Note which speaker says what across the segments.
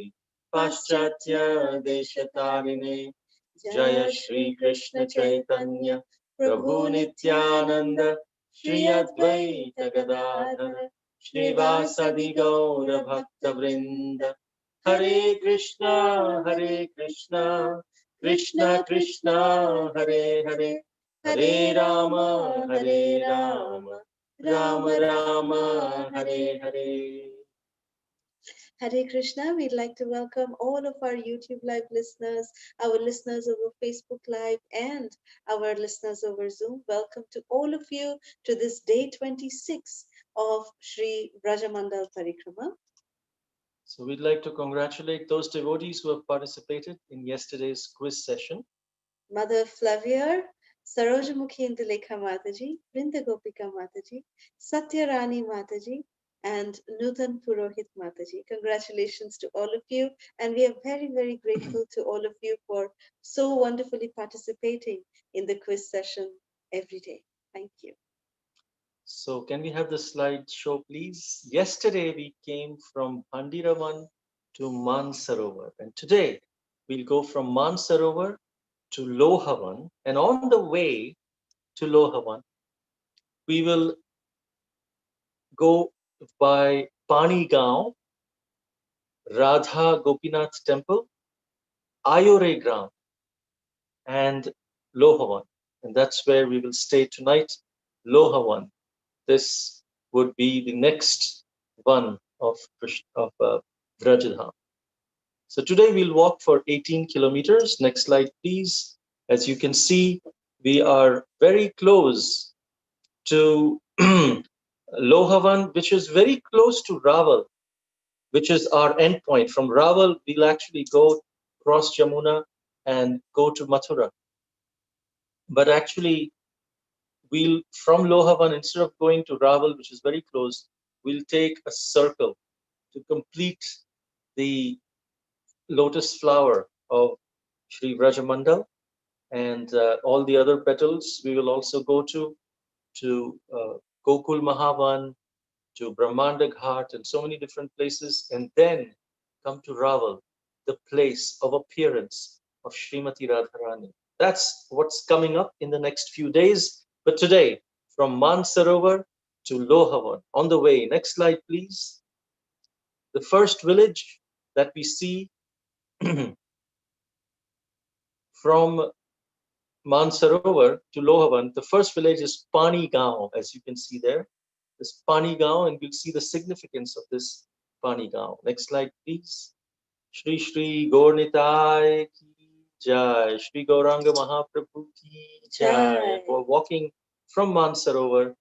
Speaker 1: Bhakti Paschatya Deshatarine Jaya Shri Krishna Chaitanya Prabhu Nityananda Shri Advaita Gadadhara Shrivasadi Gaura Bhakta Vrinda Hare Krishna Krishna Krishna Hare Hare Hare Rama Rama Rama Hare Hare.
Speaker 2: Hare Krishna, we'd like to welcome all of our YouTube Live listeners, our listeners over Facebook Live, and our listeners over Zoom. Welcome to all of you to this day 26 of Sri Vraja Mandal Parikrama.
Speaker 1: So we'd like to congratulate those devotees who have participated in yesterday's quiz session.
Speaker 2: Mother Flavia, Sarojamukhi Indulekha Mataji, Vrinda Gopika Mataji, Satya Rani Mataji, and Nutan Purohit Mataji. Congratulations to all of you, and we are very, very grateful to all of you for so wonderfully participating in the quiz session every day. Thank you.
Speaker 1: So can we have the slide show, please? Yesterday we came from Pandiravan to Maan Sarovar, and today we'll go from Maan Sarovar to Lohavan, and on the way to Lohavan, we will go by Panigaon, Radha Gopinath Temple, Ayore Gram, and Lohavan, and that's where we will stay tonight. Lohavan. This would be the next one of Vrajadham. So today we'll walk for 18 kilometers. Next slide, please. As you can see, we are very close to Lohavan, which is very close to Raval, which is our endpoint. From Raval, we'll actually go cross Jamuna and go to Mathura. But actually, we'll from Lohavan, instead of going to Raval, which is very close, we'll take a circle to complete the lotus flower of Sri Vrajamandal, and all the other petals we will also go to Gokul Mahavan, to Brahmanda Ghat, and so many different places, and then come to Raval, the place of appearance of Srimati Radharani. That's what's coming up in the next few days. But today, from Maan Sarovar to Lohavan, on the way. Next slide, please. The first village that we see from Maan Sarovar to Lohavan, the first village is Panigaon, as you can see there. This Panigaon, and we'll see the significance of this Panigaon. Next slide, please. Shri Shri Gaurnitai ki jai, Shri Gauranga Mahaprabhu ki jai. We're walking from Maan Sarovar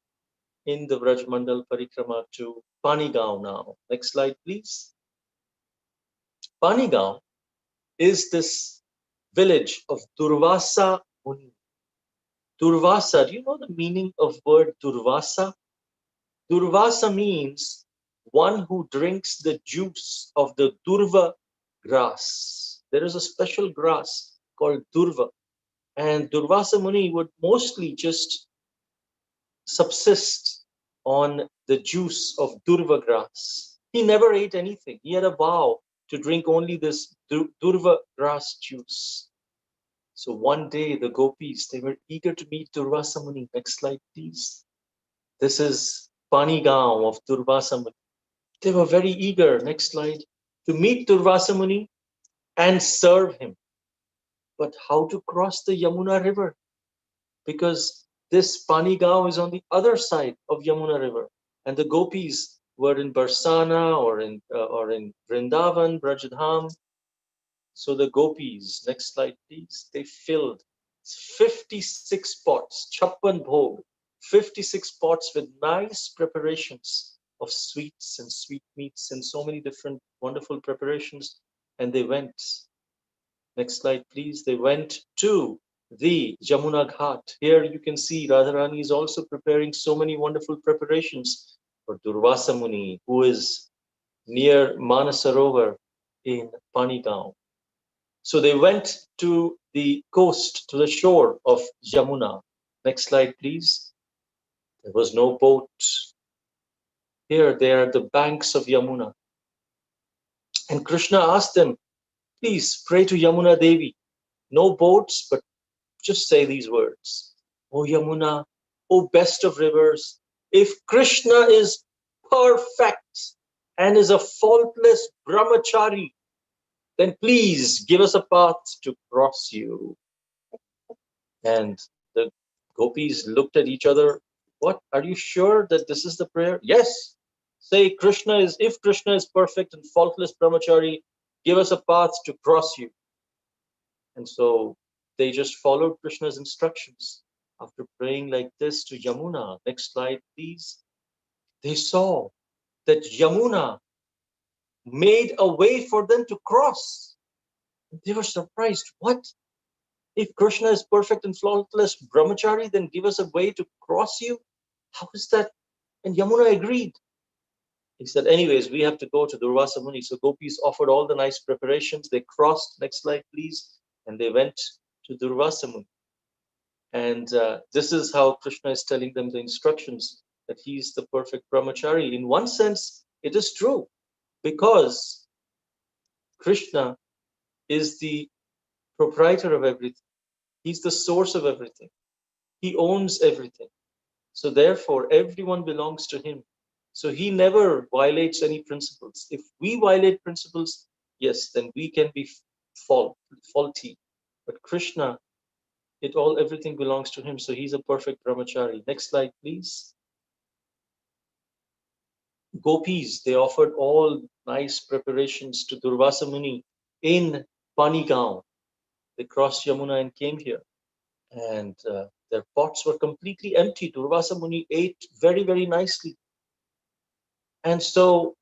Speaker 1: in the Vraj Mandal Parikrama to Panigaon now. Next slide, please. Panigaon is this village of Durvasa Muni. Durvasa, do you know the meaning of word Durvasa? Durvasa means one who drinks the juice of the Durva grass. There is a special grass called Durva, and Durvasa Muni would mostly just subsist on the juice of Durva grass. He never ate anything. He had a vow to drink only this Durva grass juice. So one day the gopis, they were eager to meet Durvasa Muni. Next slide, please. This is Panigaon of Durvasa Muni. They were very eager, next slide, to meet Durvasa Muni and serve him. But how to cross the Yamuna River? Because this Panigaon is on the other side of Yamuna River, and the gopis were in Barsana or in Vrindavan, Brajadham. So the gopis, next slide please, they filled 56 pots, Chappan Bhog, 56 pots with nice preparations of sweets and sweetmeats and so many different wonderful preparations. And they went, next slide please, they went to the Jamuna Ghat. Here you can see Radharani is also preparing so many wonderful preparations for Durvasa Muni, who is near Maan Sarovar in Panigaon. So they went to the coast, to the shore of Yamuna. Next slide, please. There was no boat. Here they are at the banks of Yamuna. And Krishna asked them, please pray to Yamuna Devi. No boats, but just say these words. O Yamuna, O best of rivers, if Krishna is perfect and is a faultless brahmachari, then please give us a path to cross you. And the gopis looked at each other. What? Are you sure that this is the prayer? Yes. Say if Krishna is perfect and faultless brahmachari, give us a path to cross you. And so they just followed Krishna's instructions. After praying like this to Yamuna, next slide, please, they saw that Yamuna made a way for them to cross. They were surprised. What? If Krishna is perfect and faultless brahmachari, then give us a way to cross you? How is that? And Yamuna agreed. He said, anyways, we have to go to Durvasa Muni. So gopis offered all the nice preparations. They crossed, next slide, please, and they went to Durvasa Muni. And this is how Krishna is telling them the instructions, that he is the perfect brahmachari. In one sense, it is true, because Krishna is the proprietor of everything. He's the source of everything. He owns everything. So therefore, everyone belongs to him. So he never violates any principles. If we violate principles, yes, then we can be faulty. But Krishna, everything belongs to him. So he's a perfect brahmachari. Next slide, please. Gopis, they offered all nice preparations to Durvasa Muni in Panigaon. They crossed Yamuna and came here. And their pots were completely empty. Durvasa Muni ate very, very nicely. And so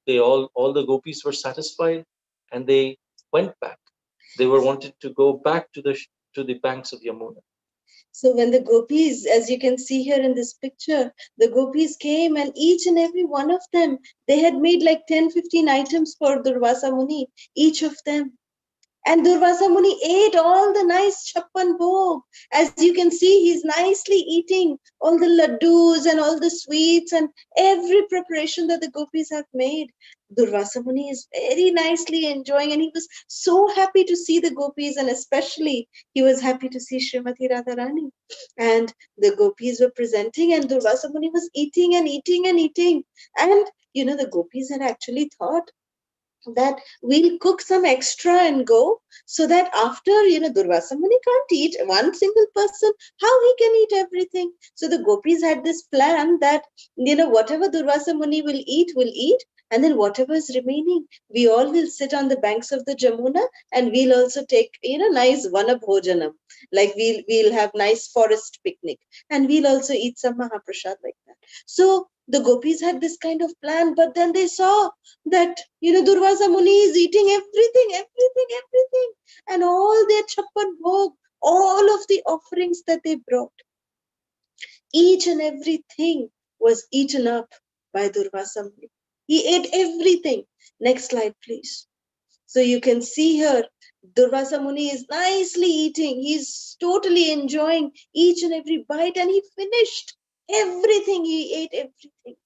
Speaker 1: all the gopis were satisfied, and they went back. They were wanted to go back to the banks of Yamuna.
Speaker 2: So when the gopis, as you can see here in this picture, the gopis came, and each and every one of them, they had made like 10-15 items for Durvasa Muni, each of them. And Durvasa Muni ate all the nice chappan bhog. As you can see, he's nicely eating all the laddus and all the sweets and every preparation that the gopis have made. Durvasa Muni is very nicely enjoying, and he was so happy to see the gopis, and especially he was happy to see Srimati Radharani. And the gopis were presenting, and Durvasa Muni was eating and eating and eating. And the gopis had actually thought that we'll cook some extra and go, so that after Durvasa Muni can't eat one single person, how he can eat everything. So the gopis had this plan that whatever Durvasa Muni will eat, and then whatever is remaining, we all will sit on the banks of the Jamuna, and we'll also take nice vana bhojanam, like we'll have nice forest picnic, and we'll also eat some mahaprasad like that. So the gopis had this kind of plan, but then they saw that Durvasa Muni is eating everything, and all their chappan bhog, all of the offerings that they brought, each and everything was eaten up by Durvasa Muni. He ate everything. Next slide, please. So you can see here, Durvasa Muni is nicely eating. He's totally enjoying each and every bite, and he finished everything. He ate everything.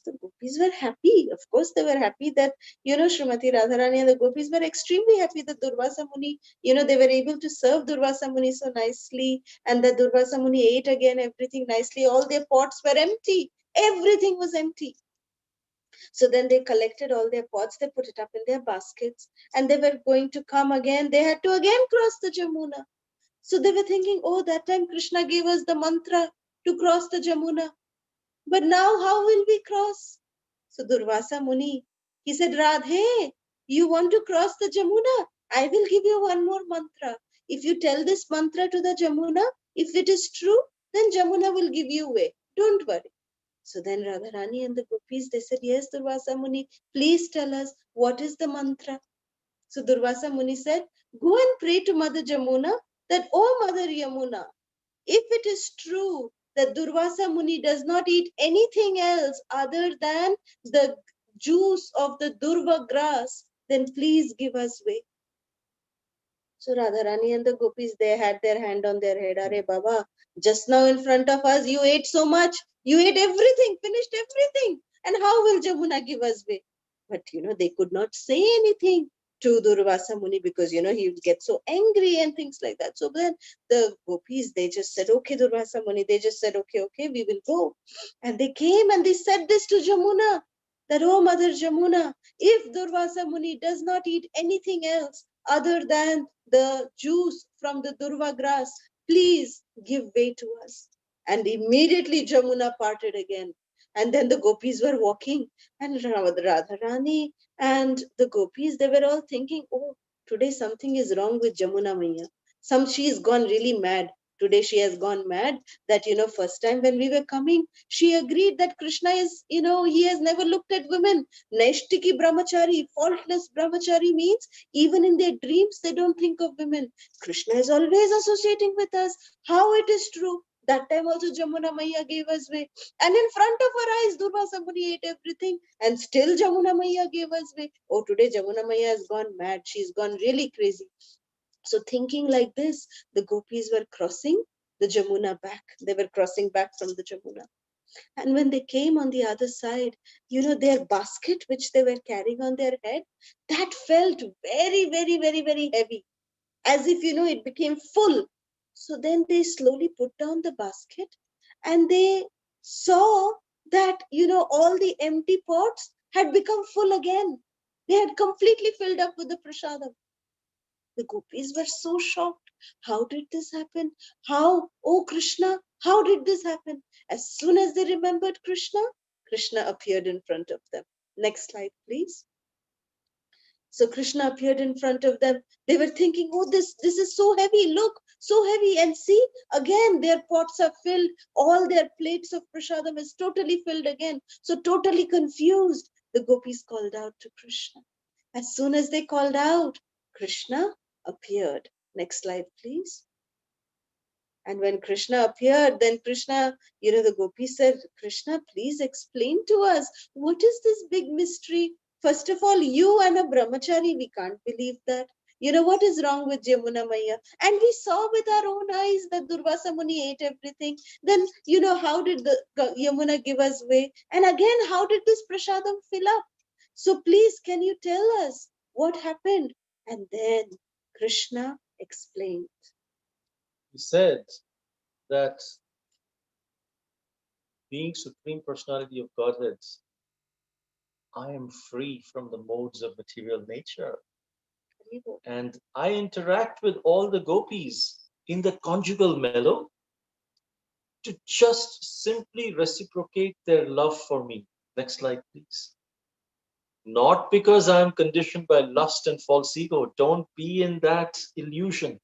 Speaker 2: The gopis were happy. Of course, they were happy that, Srimati Radharani and the gopis were extremely happy that Durvasa Muni, they were able to serve Durvasa Muni so nicely, and that Durvasa Muni ate again everything nicely. All their pots were empty. Everything was empty. So then they collected all their pots, they put it up in their baskets, and they were going to come again. They had to again cross the Jamuna. So they were thinking, oh, that time Krishna gave us the mantra to cross the Jamuna. But now how will we cross? So Durvasa Muni, he said, Radhe, you want to cross the Jamuna? I will give you one more mantra. If you tell this mantra to the Jamuna, if it is true, then Jamuna will give you way. Don't worry. So then Radharani and the gopis, they said, yes, Durvasa Muni, please tell us, what is the mantra? So Durvasa Muni said, go and pray to Mother Jamuna that, oh Mother Yamuna, if it is true that Durvasa Muni does not eat anything else other than the juice of the Durva grass, then please give us way. So Radharani and the gopis, they had their hand on their head. Are Baba, just now in front of us, you ate so much. You ate everything, finished everything. And how will Jamuna give us way? But, they could not say anything to Durvasa Muni because, he would get so angry and things like that. So then the gopis, they just said, okay, Durvasa Muni, they just said, okay, we will go. And they came and they said this to Jamuna, that, oh, Mother Jamuna, if Durvasa Muni does not eat anything else other than the juice from the Durva grass, please give way to us. And immediately Jamuna parted again. And then the gopis were walking, and Radharani and the gopis, they were all thinking, oh, today something is wrong with Jamuna Maiya. She's gone really mad. Today she has gone mad that, first time when we were coming, she agreed that Krishna is, he has never looked at women. Naishtiki brahmachari, faultless brahmachari means even in their dreams, they don't think of women. Krishna is always associating with us. How it is true? That time also Jamuna Maiya gave us way. And in front of our eyes, Durvasa Muni ate everything. And still Jamuna Maiya gave us way. Oh, today Jamuna Maiya has gone mad. She's gone really crazy. So thinking like this, the gopis were crossing the Jamuna back. They were crossing back from the Jamuna. And when they came on the other side, their basket, which they were carrying on their head, that felt very, very, very, very heavy. As if, it became full. So then they slowly put down the basket and they saw that, all the empty pots had become full again. They had completely filled up with the prasadam. The gopis were so shocked. How did this happen? How? Oh, Krishna, how did this happen? As soon as they remembered Krishna, Krishna appeared in front of them. Next slide, please. So Krishna appeared in front of them. They were thinking, oh, this is so heavy. Look, so heavy. And see, again, their pots are filled. All their plates of prasadam is totally filled again. So totally confused, the gopis called out to Krishna. As soon as they called out, Krishna appeared. Next slide, please. And when Krishna appeared, then Krishna, the gopis said, Krishna, please explain to us, what is this big mystery? First of all, you and a brahmachari, we can't believe that. What is wrong with Yamuna Maya? And we saw with our own eyes that Durvasa Muni ate everything. Then, how did the Yamuna give us way? And again, how did this prasadam fill up? So please, can you tell us what happened? And then Krishna explained.
Speaker 1: He said that being Supreme Personality of Godhead, I am free from the modes of material nature. And I interact with all the gopis in the conjugal mellow to just simply reciprocate their love for me. Next slide, please. Not because I am conditioned by lust and false ego. Don't be in that illusion.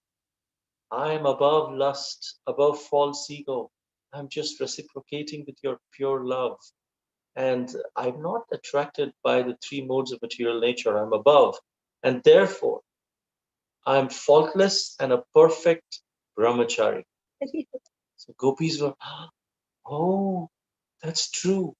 Speaker 1: I am above lust, above false ego. I'm just reciprocating with your pure love. And I'm not attracted by the three modes of material nature. I'm above. And therefore, I'm faultless and a perfect brahmachari. So gopis were, oh, that's true.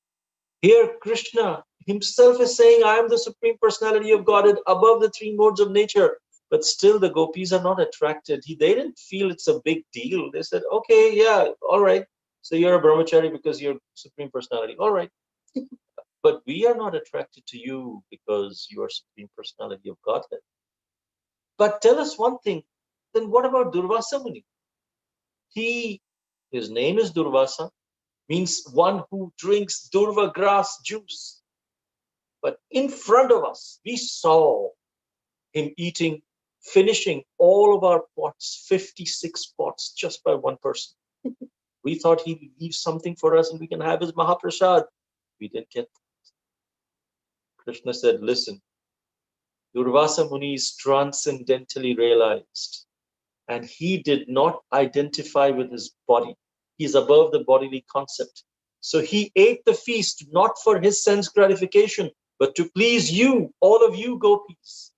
Speaker 1: Here, Krishna himself is saying, I am the Supreme Personality of Godhead above the three modes of nature. But still, the gopis are not attracted. They didn't feel it's a big deal. They said, okay, yeah, all right. So you're a brahmachari because you're Supreme Personality. All right. But we are not attracted to you because you are Supreme Personality of Godhead. But tell us one thing, then what about Durvasa Muni? His name is Durvasa, means one who drinks Durva grass juice. But in front of us, we saw him finishing all of our pots, 56 pots, just by one person. We thought he'd leave something for us and we can have his Mahaprasad. We didn't get that. Krishna said, listen, Durvasa Muni is transcendentally realized, and he did not identify with his body. He is above the bodily concept. So he ate the feast not for his sense gratification, but to please you, all of you gopis.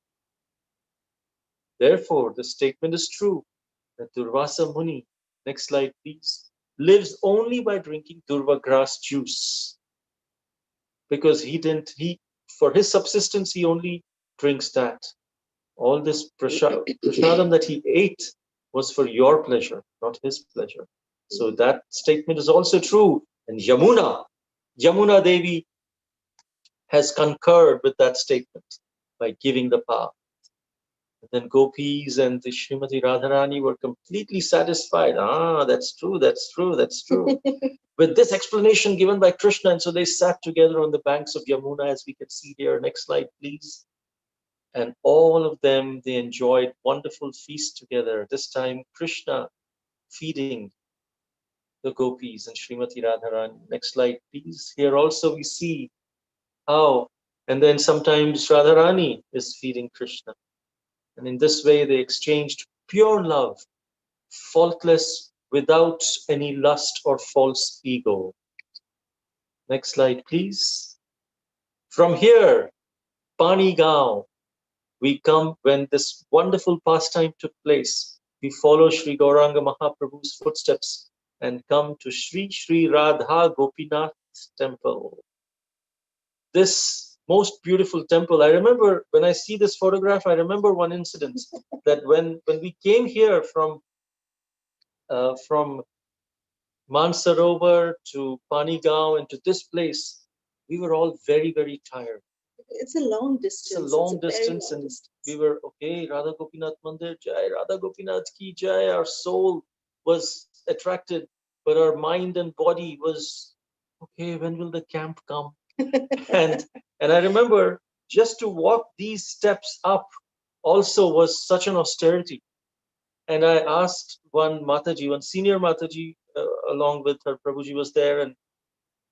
Speaker 1: Therefore, the statement is true that Durvasa Muni, next slide please, lives only by drinking Durva grass juice. Because for his subsistence, he only drinks that. All this prasadam that he ate was for your pleasure, not his pleasure. So that statement is also true. And Yamuna Devi, has concurred with that statement by giving the path. Then gopis and the Srimati Radharani were completely satisfied. Ah, that's true, that's true, that's true. With this explanation given by Krishna, and so they sat together on the banks of Yamuna, as we can see here. Next slide, please. And all of them, they enjoyed wonderful feast together. This time, Krishna feeding the gopis and Srimati Radharani. Next slide, please. Here also we see how, and then sometimes Radharani is feeding Krishna. And in this way, they exchanged pure love, faultless, without any lust or false ego. Next slide, please. From here, Panigaon, we come when this wonderful pastime took place. We follow Sri Gauranga Mahaprabhu's footsteps and come to Sri Sri Radha Gopinath Temple. This most beautiful temple. I remember when I see this photograph, I remember one incident that when we came here from Maan Sarovar to Panigaon and to this place, we were all very, very tired.
Speaker 2: It's a long distance.
Speaker 1: It's a long distance, and we were okay. Radha Gopinath Mandir Jai, Radha Gopinath Ki Jai. Our soul was attracted, but our mind and body was okay. When will the camp come? and and I remember just to walk these steps up also was such an austerity. And I asked one Mataji, one senior Mataji, along with her Prabhuji was there, and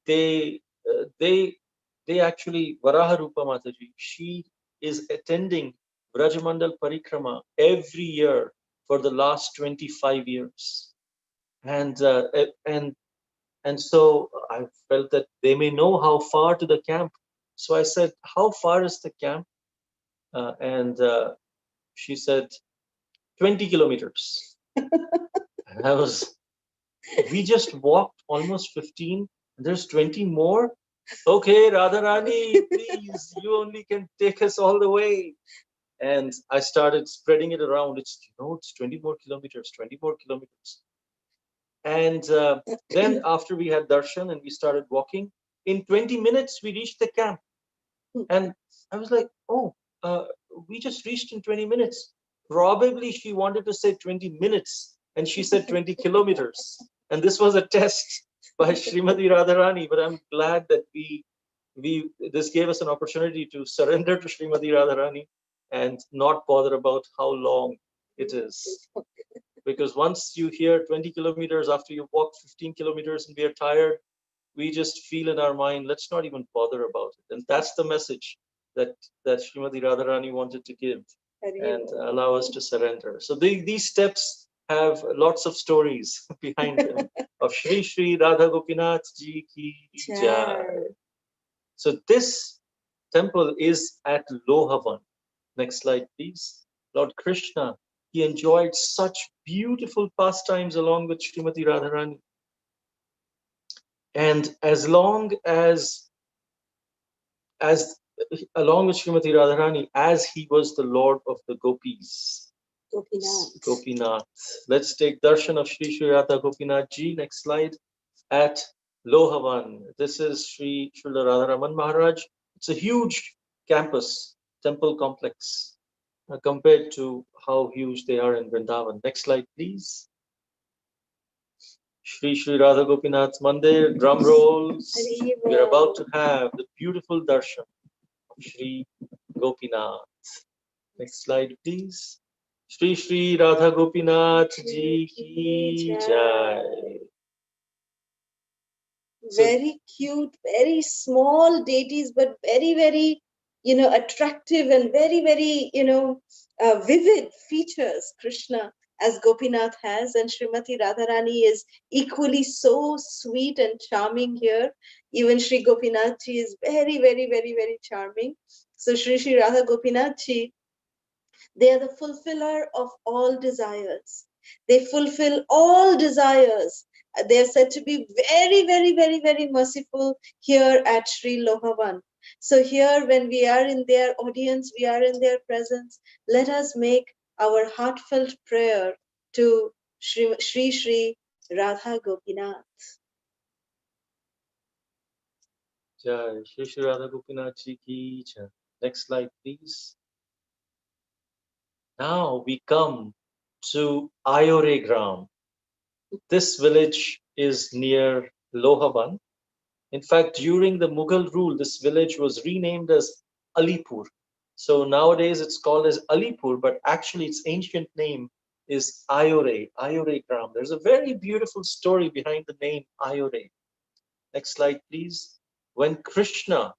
Speaker 1: they uh, they they actually Varaha Rupa Mataji. She is attending Vrajamandal Parikrama every year for the last 25 years, and and so I felt that they may know how far to the camp. So I said, "How far is the camp?" And she said, 20 kilometers. And I was, we just walked almost 15. There's 20 more. Okay, Radharani, please, you only can take us all the way. And I started spreading it around. It's 20 more kilometers, 20 more kilometers. And then after we had darshan and we started walking, in 20 minutes, we reached the camp. And I was like, oh, we just reached in 20 minutes. Probably she wanted to say 20 minutes and she said 20 kilometers. And this was a test by Srimati Radharani. But I'm glad that we this gave us an opportunity to surrender to Srimati Radharani and not bother about how long it is. Because once you hear 20 kilometers after you walk 15 kilometers and we are tired, we just feel in our mind, let's not even bother about it. And that's the message that Srimati Radharani wanted to give and allow us to surrender. So these steps have lots of stories behind them of Shri Shri Radha Gopinath Ji Ki Jai. So this temple is at Lohavan. Next slide, please. Lord Krishna, he enjoyed such beautiful pastimes along with Srimati Radharani. And as long as along with Srimati Radharani, as he was the Lord of the Gopis. Gopinath. Let's take darshan of Sri Sri Radha Gopinath Ji. Next slide. At Lohavan. This is Sri Srila Radharaman Maharaj. It's a huge campus, temple complex, compared to how huge they are in Vrindavan. Next slide, please. Shri Shri Radha Gopinath Mandir, drum rolls. We are about to have the beautiful darshan of Shri Gopinath. Next slide, please. Shri Shri Radha Gopinath Ji Ki Jai.
Speaker 2: Very cute, very small deities, but very, very, attractive and very, very, vivid features Krishna as Gopinath has, and Srimati Radharani is equally so sweet and charming here. Even Sri Gopinath Ji is very, very, very, very charming. So Sri Sri Radha Gopinath Ji, they are the fulfiller of all desires. They fulfill all desires. They are said to be very, very, very, very merciful here at Sri Lohavan. So here, when we are in their audience, we are in their presence, let us make our heartfelt prayer to Sri Sri Radha Gopinath.
Speaker 1: Jai Shri Shri Radha Gopinath Ji ki jai. Next slide, please. Now we come to Ayore Gram. This village is near Lohavan. In fact, during the Mughal rule, this village was renamed as Alipur. So nowadays it's called as Alipur, but actually its ancient name is Ayore, Ayore Gram. There's a very beautiful story behind the name Ayore. Next slide, please. When Krishna,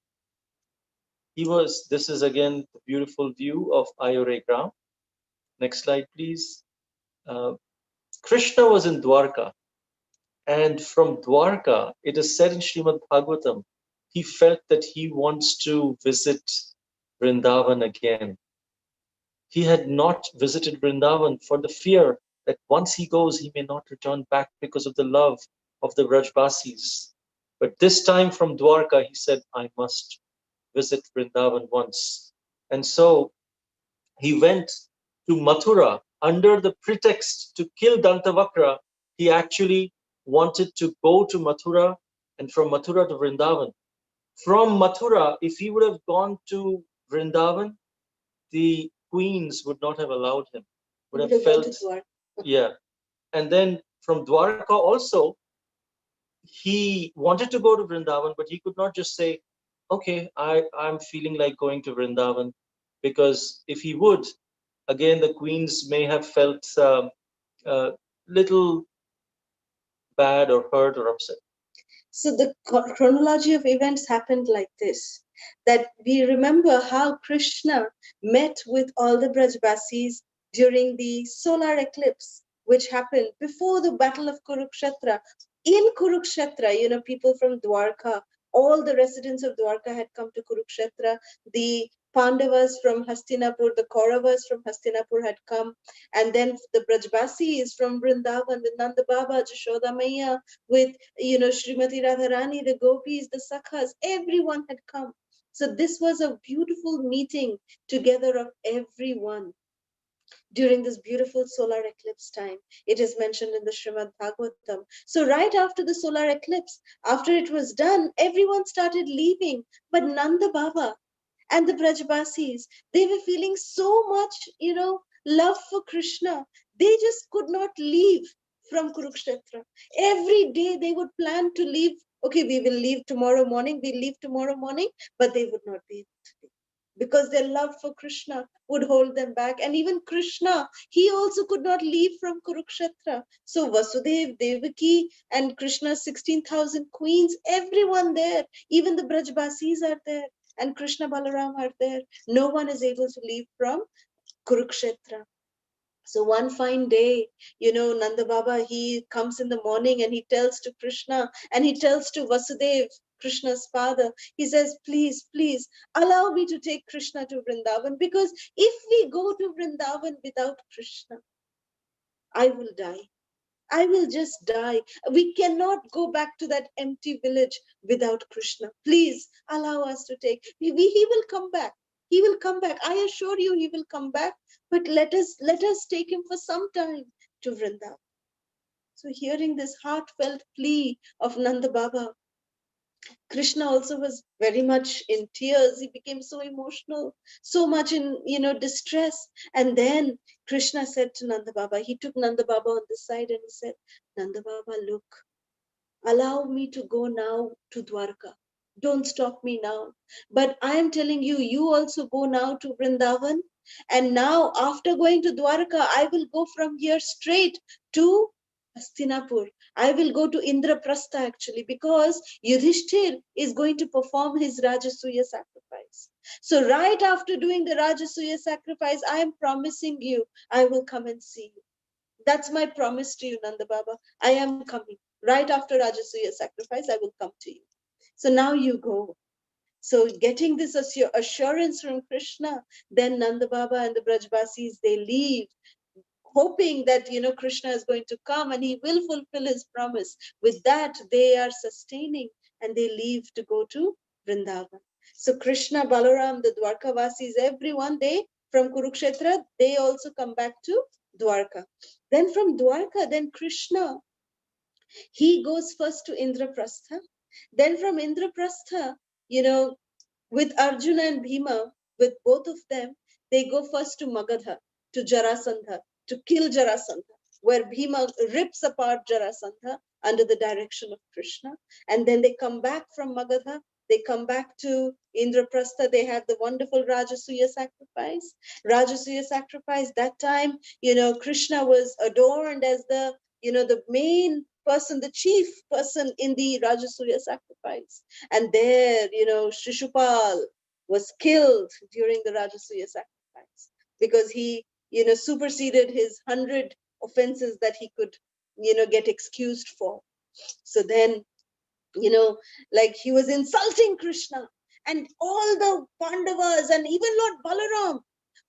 Speaker 1: this is again the beautiful view of Ayore Gram. Next slide, please. Uh, Krishna was in Dwarka, and from Dwarka, it is said in Srimad Bhagavatam, he felt that he wants to visit Vrindavan again. He had not visited Vrindavan for the fear that once he goes, he may not return back because of the love of the Vrajbasis. But this time from Dwarka, he said, I must visit Vrindavan once. And so he went to Mathura under the pretext to kill Dantavakra. He actually wanted to go to Mathura and from Mathura to Vrindavan. From Mathura, if he would have gone to Vrindavan, the queens would not have allowed him, would have felt, yeah. And then from Dwarka also, he wanted to go to Vrindavan, but he could not just say, okay, I'm feeling like going to Vrindavan, because if he would, again, the queens may have felt little bad or hurt or upset.
Speaker 2: So the chronology of events happened like this, that we remember how Krishna met with all the Brajbasis during the solar eclipse, which happened before the battle of Kurukshetra. In Kurukshetra, people from Dwarka, all the residents of Dwarka had come to Kurukshetra. The Pandavas from Hastinapur, the Kauravas from Hastinapur had come, and then the Brajbasis from Vrindavan, with Nanda Baba, Jashoda Maiya, with Srimati Radharani, the gopis, the sakhas, everyone had come. So this was a beautiful meeting together of everyone during this beautiful solar eclipse time. It is mentioned in the Srimad Bhagavatam. So right after the solar eclipse, after it was done, everyone started leaving. But Nanda Baba and the Brajbasis, they were feeling so much, love for Krishna. They just could not leave from Kurukshetra. Every day they would plan to leave. Okay, we will leave tomorrow morning, we'll leave tomorrow morning, but they would not be able to leave because their love for Krishna would hold them back. And even Krishna, he also could not leave from Kurukshetra. So Vasudev, Devaki, and Krishna's 16,000 queens, everyone there, even the Brajbasis are there, and Krishna Balaram are there. No one is able to leave from Kurukshetra. So one fine day, Nanda Baba, he comes in the morning and he tells to Krishna and he tells to Vasudev, Krishna's father, he says, please, please allow me to take Krishna to Vrindavan, because if we go to Vrindavan without Krishna, I will die. I will just die. We cannot go back to that empty village without Krishna. Please allow us to take. He will come back. He will come back. I assure you, he will come back. But let us take him for some time to Vrindavan. So hearing this heartfelt plea of Nanda Baba, Krishna also was very much in tears. He became so emotional, so much in distress. And then Krishna said to Nanda Baba, he took Nanda Baba on the side and he said, Nanda Baba, look, allow me to go now to Dwarka. Don't stop me now. But I am telling you, you also go now to Vrindavan. And now, after going to Dwarka, I will go from here straight to Hastinapur. I will go to Indraprastha actually, because Yudhishthir is going to perform his Rajasuya sacrifice. So, right after doing the Rajasuya sacrifice, I am promising you, I will come and see you. That's my promise to you, Nanda Baba. I am coming. Right after Rajasuya sacrifice, I will come to you. So now you go. So getting this assurance from Krishna, then Nanda Baba and the Brajbasis, they leave, hoping that Krishna is going to come and he will fulfill his promise. With that, they are sustaining and they leave to go to Vrindavan. So Krishna, Balaram, the Dwarkavasis, everyone, they from Kurukshetra, they also come back to Dwarka. Then from Dwarka, then Krishna, he goes first to Indraprastha. Then from Indraprastha, with Arjuna and Bhima, with both of them, they go first to Magadha, to Jarasandha, to kill Jarasandha, where Bhima rips apart Jarasandha under the direction of Krishna. And then they come back from Magadha, they come back to Indraprastha, they have the wonderful Rajasuya sacrifice. Rajasuya sacrifice, that time, Krishna was adorned as the main person, the chief person in the Rajasuya sacrifice. And there, Shishupal was killed during the Rajasuya sacrifice because he, superseded his 100 offenses that he could, get excused for. So then, like he was insulting Krishna, and all the Pandavas and even Lord Balaram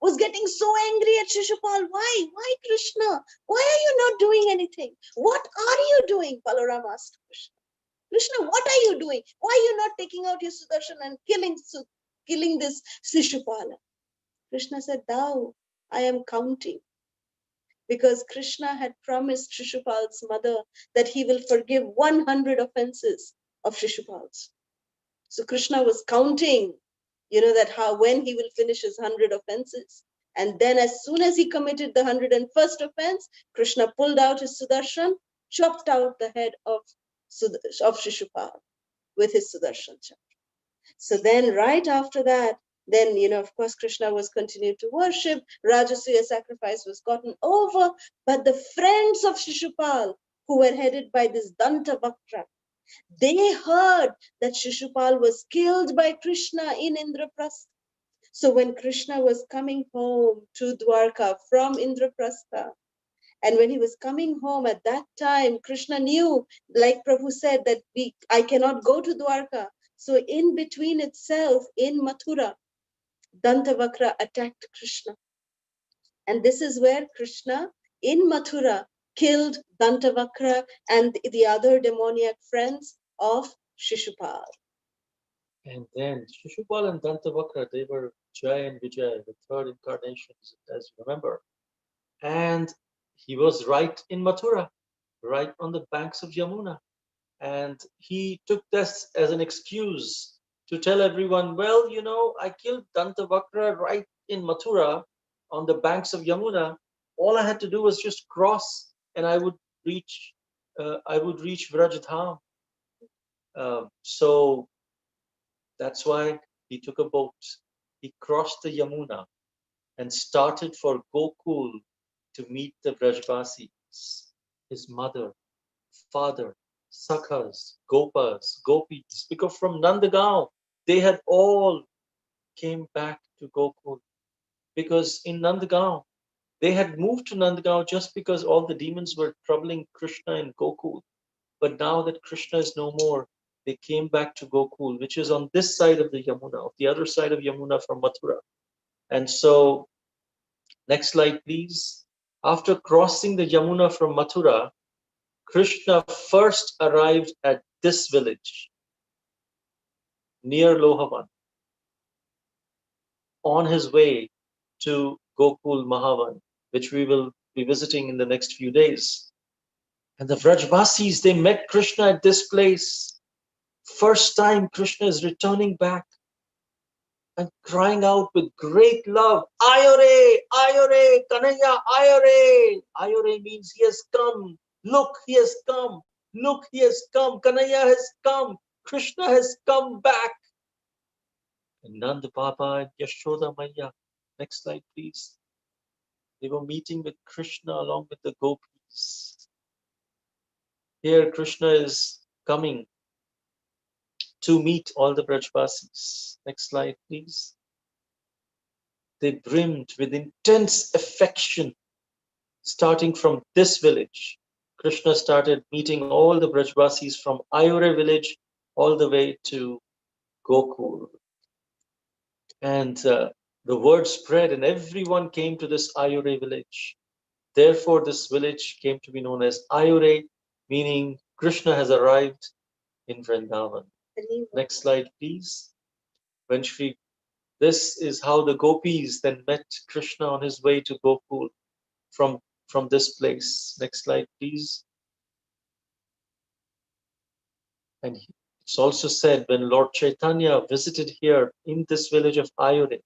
Speaker 2: was getting so angry at Shishupal. Why, Krishna? Why are you not doing anything? What are you doing? Balaram asked Krishna. Krishna, what are you doing? Why are you not taking out your Sudarshan and killing this Shishupala? Krishna said, Thou, I am counting. Because Krishna had promised Shishupal's mother that he will forgive 100 offenses of Shishupal's. So Krishna was counting, that how when he will finish his 100 offenses. And then as soon as he committed the 101st offense, Krishna pulled out his Sudarshan, chopped out the head of Shishupal with his Sudarshan chakra. So then right after that, then, of course, Krishna was continued to worship. Rajasuya sacrifice was gotten over. But the friends of Shishupal, who were headed by this Dantavakra, they heard that Shishupal was killed by Krishna in Indraprastha. So when Krishna was coming home to Dwarka from Indraprastha, and when he was coming home at that time, Krishna knew, like Prabhu said, that I cannot go to Dwarka. So in between itself, in Mathura, Dantavakra attacked Krishna. And this is where Krishna, in Mathura, killed Dantavakra and the other demoniac friends of Shishupal.
Speaker 1: And then Shishupal and Dantavakra, they were Jai and Vijay, the third incarnations, as you remember. And he was right in Mathura, right on the banks of Yamuna. And he took this as an excuse to tell everyone, well, I killed Dantavakra right in Mathura on the banks of Yamuna. All I had to do was just cross and I would reach Vraja. So that's why he took a boat. He crossed the Yamuna and started for Gokul to meet the Vrajvasis, his mother, father, Sakhas, Gopas, Gopis, because from Nandagaon, they had all came back to Gokul. Because in Nandagaon, they had moved to Nandagaon just because all the demons were troubling Krishna in Gokul. But now that Krishna is no more, they came back to Gokul, which is on this side of the Yamuna, of the other side of Yamuna from Mathura. And so, next slide, please. After crossing the Yamuna from Mathura, Krishna first arrived at this village near Lohavan on his way to Gokul Mahavan, which we will be visiting in the next few days. And the Vrajvasis, they met Krishna at this place. First time Krishna is returning back and crying out with great love, Ayore, Ayore, Kanaya, Ayore. Ayore means he has come. Look, he has come. Look, he has come. Kanaya has come. Krishna has come back. And Nand Baba and Yashoda Maya. Next slide, please. They were meeting with Krishna along with the gopis. Here, Krishna is coming to meet all the Brajvasis. Next slide, please. They brimmed with intense affection, starting from this village. Krishna started meeting all the Brajvasis from Ayore village all the way to Gokul. And the word spread and everyone came to this Ayore village. Therefore, this village came to be known as Ayore, meaning Krishna has arrived in Vrindavan. Next slide, please. This is how the gopis then met Krishna on his way to Gokul from this place. Next slide, please. And It's also said when Lord Chaitanya visited here in this village of Ayore,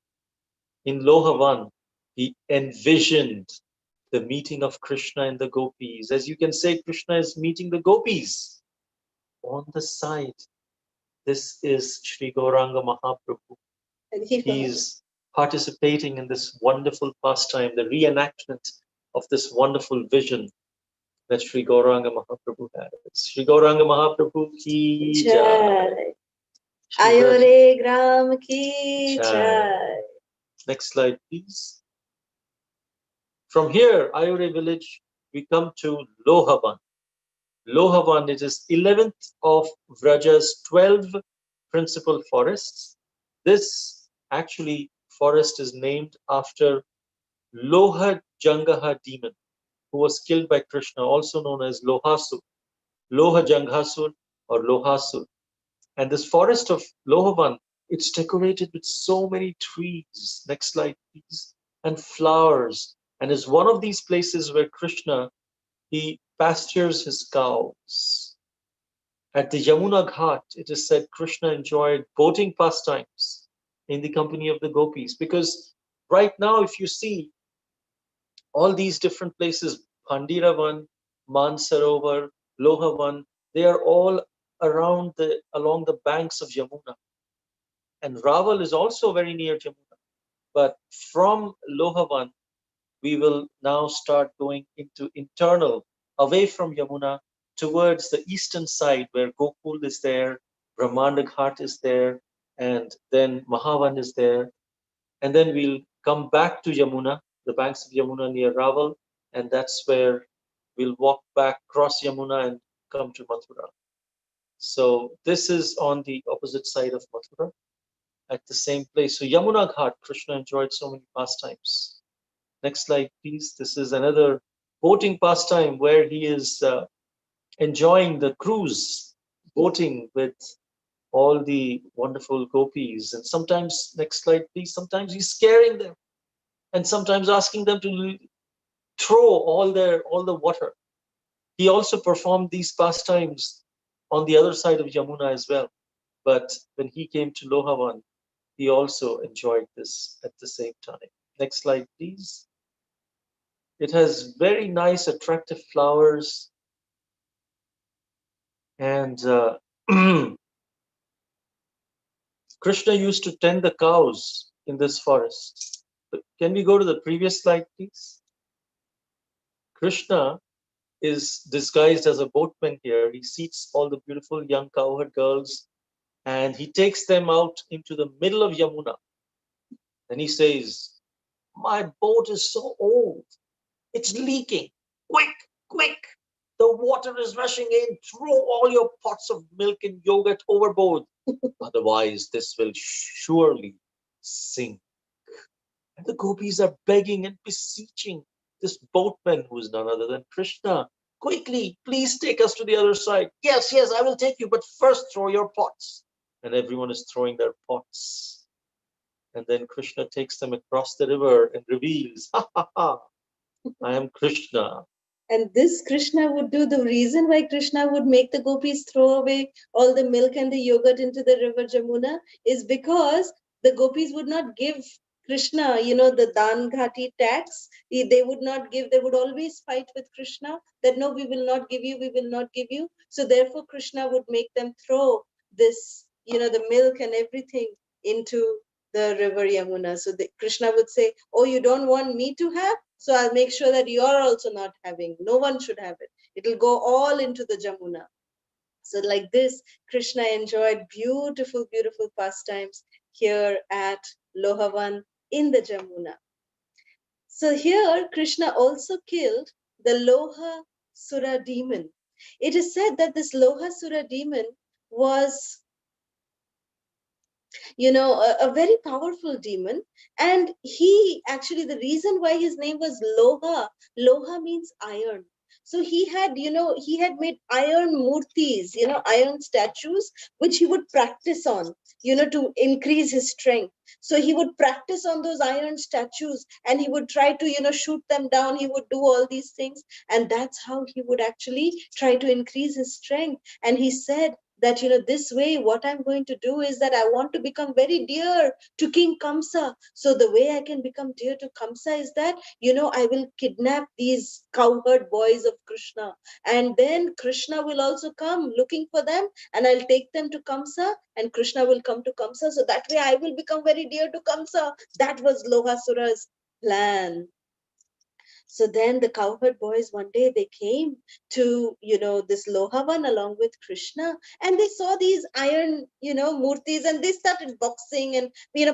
Speaker 1: in Lohavan, he envisioned the meeting of Krishna and the gopis. As you can say, Krishna is meeting the gopis. On the side, this is Sri Gauranga Mahaprabhu. He's participating in this wonderful pastime, the reenactment of this wonderful vision that Sri Gauranga Mahaprabhu has. Sri Gauranga Mahaprabhu ki jai.
Speaker 2: Ayore Gram ki jai.
Speaker 1: Next slide, please. From here, Ayore village, we come to Lohavan. Lohavan, it is 11th of Vraja's 12 principal forests. This actually forest is named after Loha Jangaha demon, who was killed by Krishna, also known as Lohasur, Loha Janghasur or Lohasur. And this forest of Lohavan, it's decorated with so many trees. Next slide, please. And flowers. And is one of these places where Krishna, he pastures his cows. At the Yamuna Ghat, it is said Krishna enjoyed boating pastimes in the company of the gopis. Because right now, if you see all these different places, Pandiravan, Maan Sarovar, Lohavan, they are all along the banks of Yamuna. And Raval is also very near Yamuna. But from Lohavan, we will now start going into internal, away from Yamuna, towards the eastern side where Gokul is there, Brahmanda Ghat is there, and then Mahavan is there. And then we'll come back to Yamuna, the banks of Yamuna near Raval, and that's where we'll walk back, cross Yamuna, and come to Mathura. So this is on the opposite side of Mathura, at the same place. So Yamuna Ghat, Krishna enjoyed so many pastimes. Next slide, please. This is another boating pastime where he is enjoying the cruise, boating with all the wonderful gopis. And sometimes, next slide, please. Sometimes he's scaring them, and sometimes asking them to throw all the water. He also performed these pastimes on the other side of Yamuna as well. But when he came to Lohavan, he also enjoyed this at the same time. Next slide, please. It has very nice, attractive flowers. And Krishna used to tend the cows in this forest. Can we go to the previous slide, please? Krishna is disguised as a boatman here. He seats all the beautiful young cowherd girls and he takes them out into the middle of Yamuna. And he says, "My boat is so old. It's leaking. Quick, quick. The water is rushing in. Throw all your pots of milk and yogurt overboard. Otherwise, this will surely sink." And the gopis are begging and beseeching this boatman, who is none other than Krishna. "Quickly, please take us to the other side." "Yes, yes, I will take you, but first throw your pots." And everyone is throwing their pots. And then Krishna takes them across the river and reveals, "Ha ha ha, I am Krishna."
Speaker 2: And this Krishna would do, the reason why Krishna would make the gopis throw away all the milk and the yogurt into the river Jamuna is because the gopis would not give Krishna, the Dan Ghati tax. They would not give, they would always fight with Krishna that no, we will not give you, we will not give you. So therefore Krishna would make them throw this, the milk and everything into the river Yamuna. So Krishna would say, "Oh, you don't want me to have? So I'll make sure that you're also not having. No one should have it. It'll go all into the Jamuna." So like this, Krishna enjoyed beautiful, beautiful pastimes here at Lohavan in the Jamuna. So here, Krishna also killed the Loha Sura demon. It is said that this Loha Sura demon was a very powerful demon. And he actually, the reason why his name was Loha means iron. So he had made iron murtis, iron statues, which he would practice on, to increase his strength. So he would practice on those iron statues and he would try to, shoot them down. He would do all these things. And that's how he would actually try to increase his strength. And he said that, this way, what I'm going to do is that I want to become very dear to King Kamsa. So the way I can become dear to Kamsa is that, I will kidnap these cowherd boys of Krishna. And then Krishna will also come looking for them, and I'll take them to Kamsa, and Krishna will come to Kamsa. So that way I will become very dear to Kamsa. That was Lohasura's plan. So then the cowherd boys one day they came to, this Lohavan along with Krishna, and they saw these iron, murtis, and they started boxing and,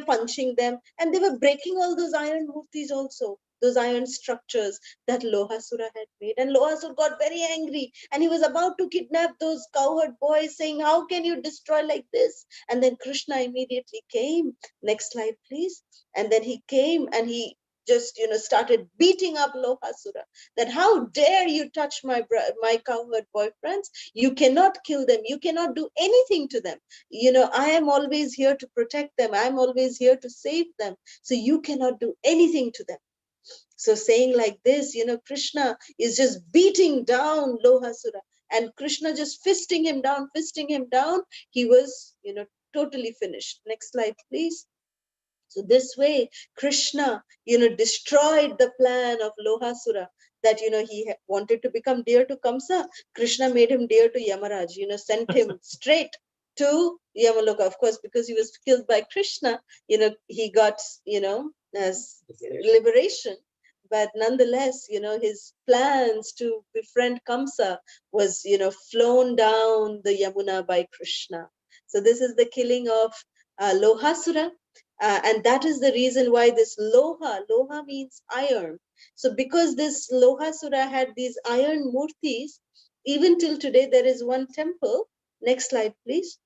Speaker 2: punching them, and they were breaking all those iron murtis also, those iron structures that Lohasura had made. And Lohasura got very angry, and he was about to kidnap those cowherd boys, saying, "How can you destroy like this?" And then Krishna immediately came. Next slide, please. And then he came and he just started beating up Lohasura, that how dare you touch my cowherd boyfriends. You cannot kill them, you cannot do anything to them. I am always here to protect them, I'm always here to save them, so you cannot do anything to them. So saying like this, Krishna is just beating down Lohasura, and Krishna just fisting him down. He was totally finished. Next slide, please. So this way, Krishna, destroyed the plan of Lohasura, that, he wanted to become dear to Kamsa. Krishna made him dear to Yamaraj, sent him straight to Yamaloka. Of course, because he was killed by Krishna, he got, as liberation. But nonetheless, his plans to befriend Kamsa was, flown down the Yamuna by Krishna. So this is the killing of Lohasura. And that is the reason why this Loha means iron. So because this Lohasura had these iron murtis, even till today there is one temple. Next slide, please.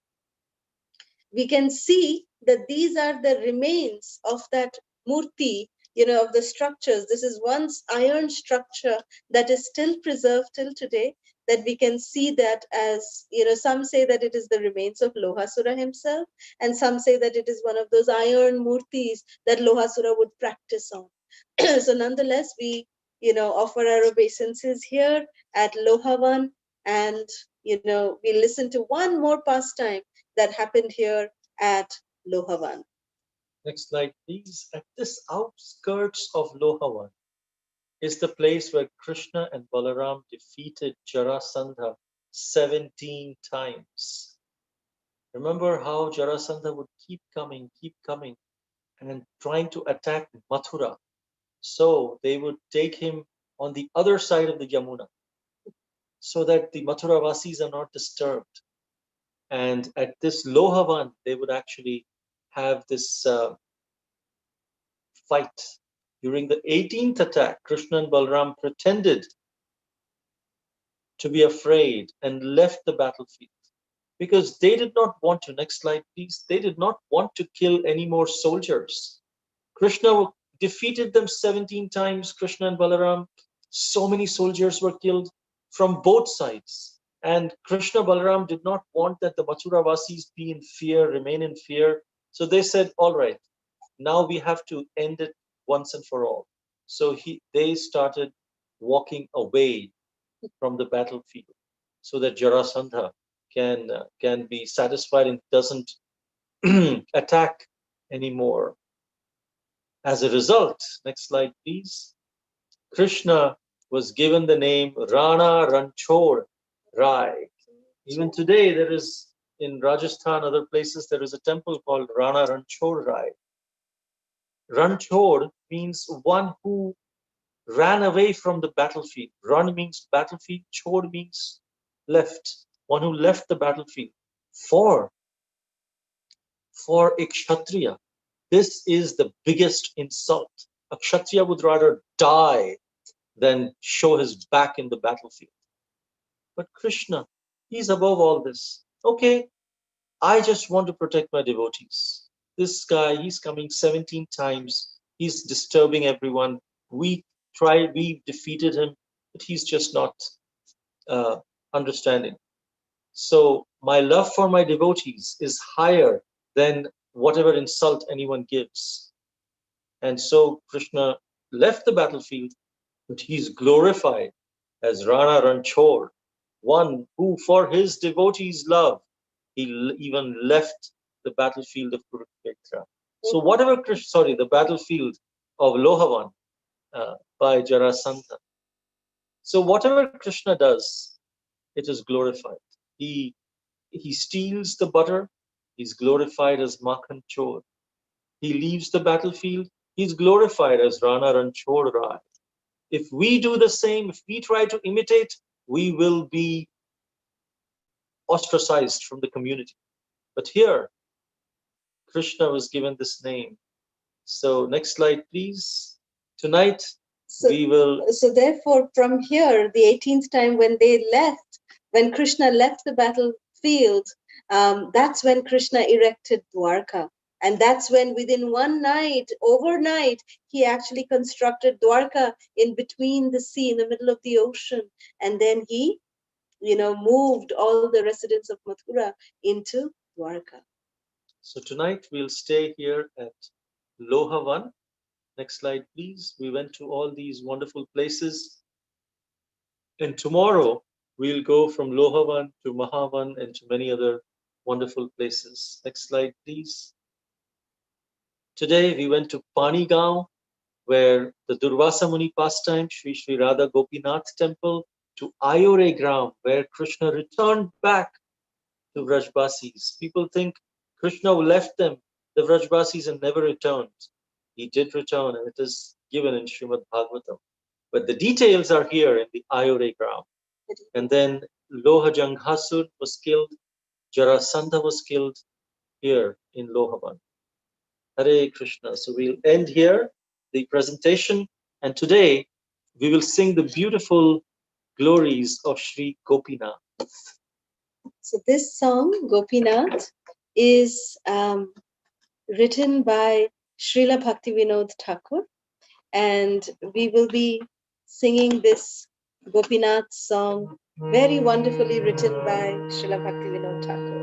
Speaker 2: We can see that these are the remains of that murti, of the structures. This is one iron structure that is still preserved till today, that we can see that as, some say that it is the remains of Lohasura himself, and some say that it is one of those iron murtis that Lohasura would practice on. So nonetheless, we, offer our obeisances here at Lohavan, and, we listen to one more pastime that happened here at Lohavan.
Speaker 1: Next slide, please. At this outskirts of Lohavan is the place where Krishna and Balaram defeated Jarasandha 17 times. Remember how Jarasandha would keep coming, and trying to attack Mathura. So they would take him on the other side of the Yamuna, so that the Mathuravasis are not disturbed. And at this Lohavan, they would actually have this fight. During the 18th attack, Krishna and Balram pretended to be afraid and left the battlefield because they did not want to. Next slide, please. They did not want to kill any more soldiers. Krishna defeated them 17 times, Krishna and Balaram. So many soldiers were killed from both sides. And Krishna Balaram did not want that the Mathuravasis be in fear, remain in fear. So they said, all right, now we have to end it once and for all. So they started walking away from the battlefield so that Jarasandha can be satisfied and doesn't attack anymore. As a result, next slide, please. Krishna was given the name Rana Ranchor Rai. Even today, there is in Rajasthan, other places, there is a temple called Rana Ranchor Rai. Ranchor means one who ran away from the battlefield. Ran means battlefield, chor means left. One who left the battlefield. For a Kshatriya, this is the biggest insult. A Kshatriya would rather die than show his back in the battlefield. But Krishna, he's above all this. Okay, I just want to protect my devotees. This guy, he's coming 17 times. He's disturbing everyone. We defeated him, but he's just not uh, understanding. So my love for my devotees is higher than whatever insult anyone gives. And so Krishna left the battlefield, but he's glorified as Rana Ranchor, one who for his devotees' love Even left the battlefield of Kurukshetra. So whatever the battlefield of Lohavan by Jarasandha. So whatever Krishna does, it is glorified. He he steals the butter, he's glorified as Makhan Chor. He leaves the battlefield, he's glorified as Rana Ranchor Rai. If we do the same, if we try to imitate, we will be ostracized from the community. But here, Krishna was given this name. So, next slide, please. Tonight, we will.
Speaker 2: So, therefore, from here, the 18th time when Krishna left the battlefield, that's when Krishna erected Dwarka. And that's when within one night, overnight, he actually constructed Dwarka in between the sea, in the middle of the ocean. And then he, moved all the residents of Mathura into Dwarka.
Speaker 1: So tonight we'll stay here at Lohavan. Next slide, please. We went to all these wonderful places. And tomorrow we'll go from Lohavan to Mahavan and to many other wonderful places. Next slide, please. Today we went to Panigaon, where the Durvasa Muni pastime, Sri Radha Gopinath Temple, to Ayore Gram, where Krishna returned back to Vrajbasis. People think Krishna left them, the Vrajbasis, and never returned. He did return, and it is given in Srimad Bhagavatam. But the details are here in the Ayore Gram. And then Lohajanghasur was killed, Jarasandha was killed here in Lohavan. Hare Krishna. So we'll end here the presentation, and today we will sing the beautiful glories of Sri Gopinath.
Speaker 2: So this song, Gopinath, is written by Srila Bhaktivinoda Thakur, and we will be singing this Gopinath song, very wonderfully written by Srila Bhaktivinoda Thakur.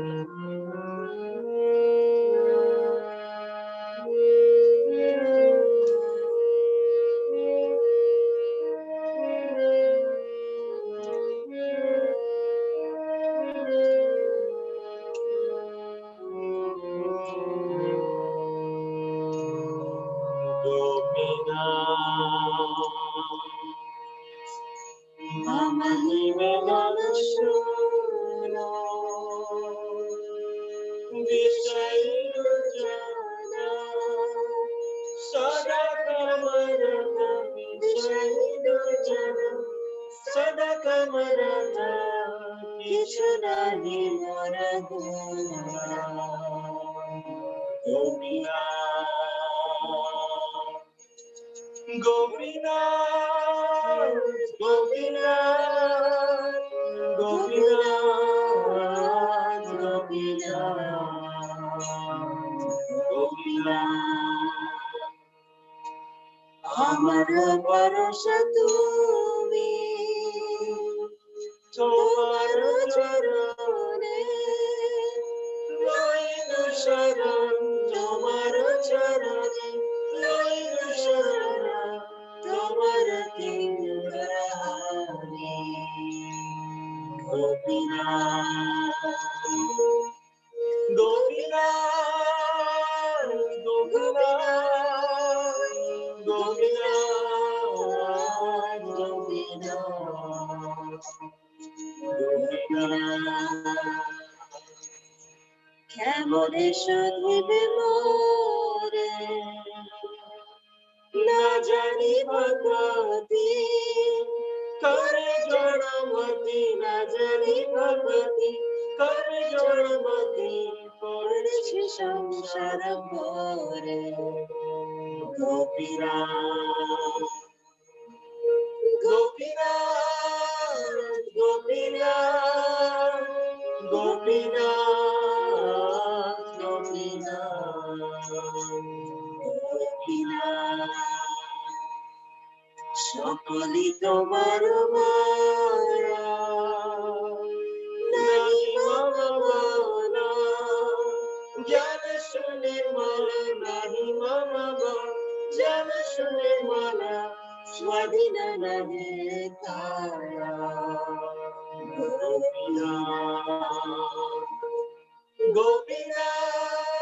Speaker 1: Gopinath,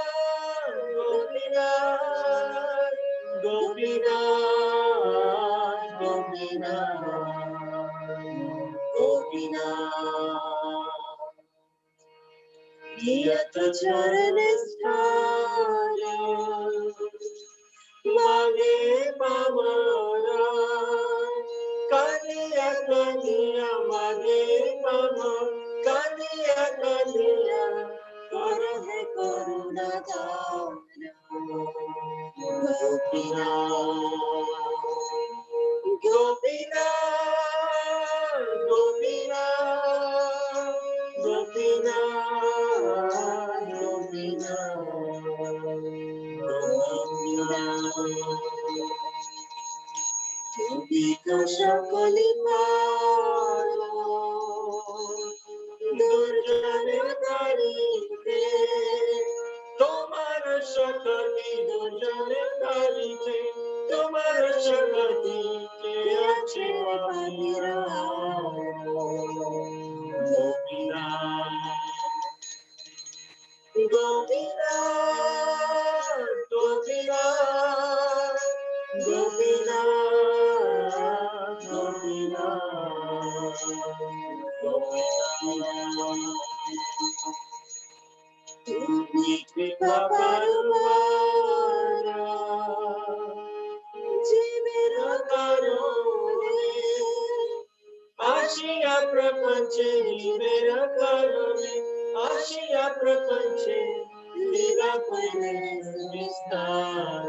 Speaker 1: Gopinath, Gopinath, Gopinath, Gopinath. Yat charane sthana mage pamara kaniya kaniya mage pama kaniya kaniya karahe karuna dana Gopinath Gopinath Gopinath Gopinath Gopinath সকলি পালো দুর্জন করিতে তোমার শক্তি দুর্জন করিতে তোমার শক্তি কে আছে পানির গোপীনাথ গোপীনাথ গোপীনাথ গোপীনাথ গোপীনাথ তুমি কৃপা পারবার জীবের কারণে আসিয়া প্রপঞ্চে জীবের কারণে আসিয়া প্রপঞ্চে লীলা কইলে বিস্তার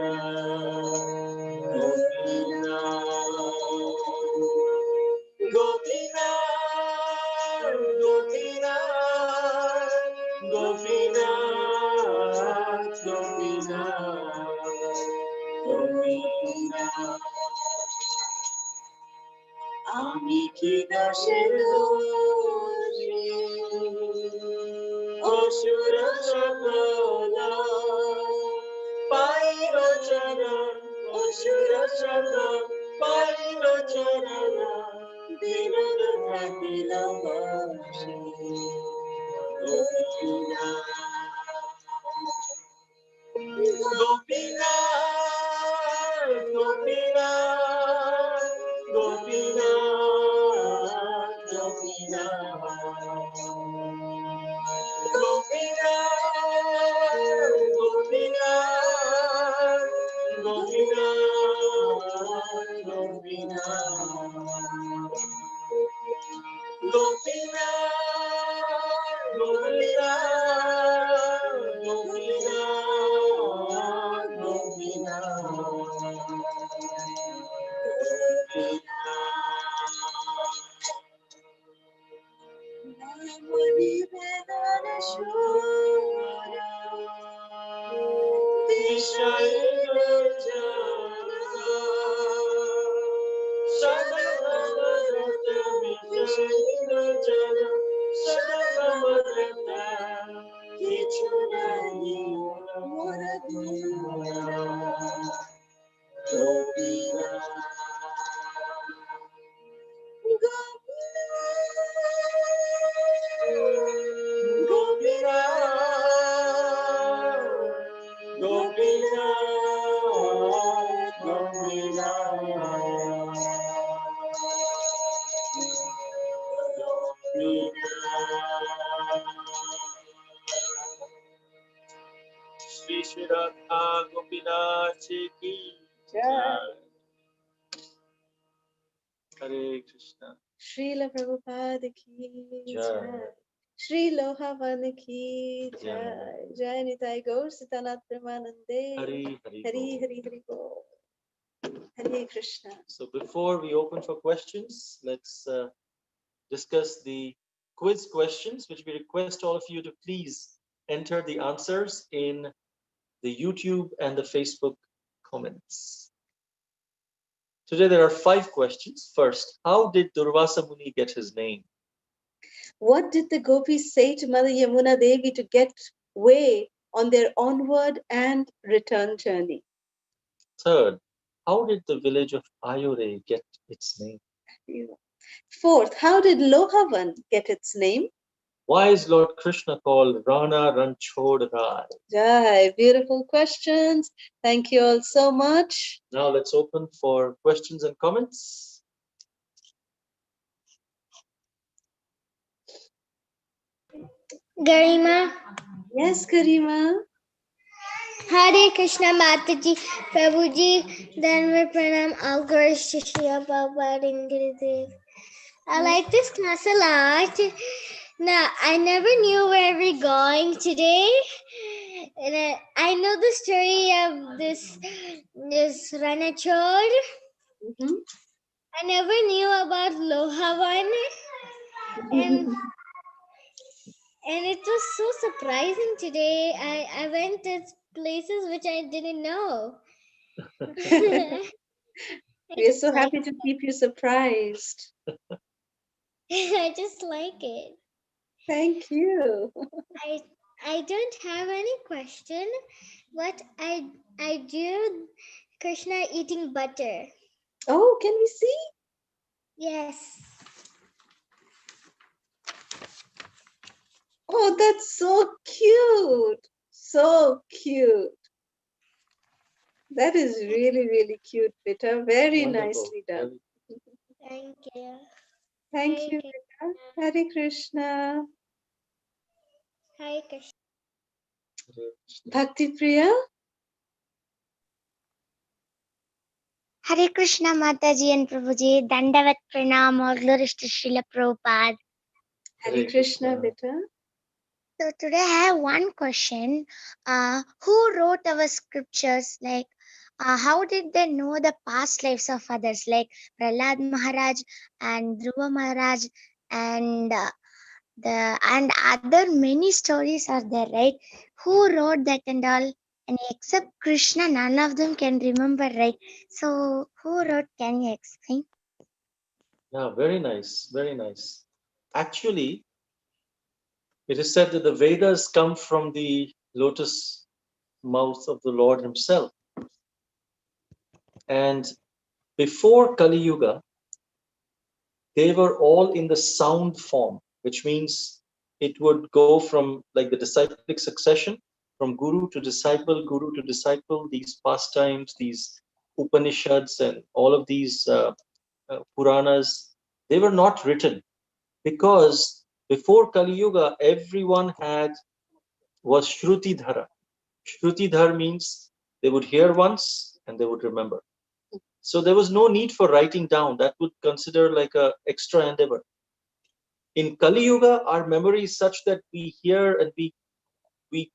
Speaker 1: Gopinath, Gopinath, Gopinath, Gopinath, Gopinath. আমি কি দাসের দোষে অসুর সকল পাইল চরণ অসুর সকল পাইল চরণ বিনোদ থাকিল বসে Gopinath, Gopinath, Gopinath, Gopinath, Gopinath, Gopinath, Gopinath, Gopinath. Gopinath, Gopinath, Gopinath, Gopinath. Namani Vedana Shura Vishayana Jana Sadhavadrata Vishayana Jana Sadhavadrata Kichunani Moradura Gopinath Gopinath, Gopinath, Gopinath, Shri Shri Radha Gopinath ki jai. Hare Krishna.
Speaker 2: Srila Prabhupada ki
Speaker 1: Jai.
Speaker 2: jai. Shri Lohavan ki jai. Jai Nitai Gaur Sitanath Premanande.
Speaker 1: Hari Hari
Speaker 2: Hari
Speaker 1: Bol.
Speaker 2: Hari Hari Bol. Hare Krishna.
Speaker 1: So before we open for questions, let's discuss the quiz questions, which we request all of you to please enter the answers in the YouTube and the Facebook comments. Today there are 5 questions. First, how did Durvasa Muni get his name?
Speaker 2: What did the gopis say to Mother Yamuna Devi to get way on their onward and return journey?
Speaker 1: Third, how did the village of Ayore get its name?
Speaker 2: Fourth, how did Lohavan get its name?
Speaker 1: Why is Lord Krishna called Rana Ranchod Rai?
Speaker 2: Jai, beautiful questions. Thank you all so much.
Speaker 1: Now let's open for questions and comments.
Speaker 3: Garima.
Speaker 2: Yes, Karima.
Speaker 3: Hare Krishna Mataji, Prabhuji, Dhanvar Pranam, Algar Shishya Baba Ringidev. I like this class a lot. Now, I never knew where we're going today. And I know the story of this Ranachod. I never knew about Lohavan. And it was so surprising today. I went to places which I didn't know.
Speaker 2: We are so happy to keep you surprised.
Speaker 3: I just like it.
Speaker 2: Thank you.
Speaker 3: I don't have any question, but I do Krishna eating butter.
Speaker 2: Oh, can we see?
Speaker 3: Yes.
Speaker 2: Oh, that's so cute. So cute. That is really, really cute, Beta. Very
Speaker 1: Wonderful.
Speaker 2: nicely done.
Speaker 3: Thank you.
Speaker 2: Thank
Speaker 3: Hare
Speaker 2: you, Beta. Hare Krishna.
Speaker 3: Hare Krishna.
Speaker 2: Bhakti Priya.
Speaker 3: Hare Krishna Mataji and Prabhuji. Dandavat Pranam, all glories to Srila Prabhupada.
Speaker 2: Hare Krishna, Beta.
Speaker 3: So today I have one question. Who wrote our scriptures? Like, how did they know the past lives of others? Like Prahlad Maharaj and Dhruva Maharaj and other many stories are there, right? Who wrote that and all? And except Krishna, none of them can remember, right? So who wrote? Can you explain?
Speaker 1: Yeah, very nice. Very nice. Actually, it is said that the Vedas come from the lotus mouth of the Lord himself. And before Kali Yuga, they were all in the sound form, which means it would go from like the disciplic succession from guru to disciple, these pastimes, these Upanishads, and all of these Puranas, they were not written because before Kali Yuga, everyone was Shrutidhara. Shrutidhar means they would hear once and they would remember. So there was no need for writing down. That would consider like a extra endeavor. In Kali Yuga, our memory is such that we hear and we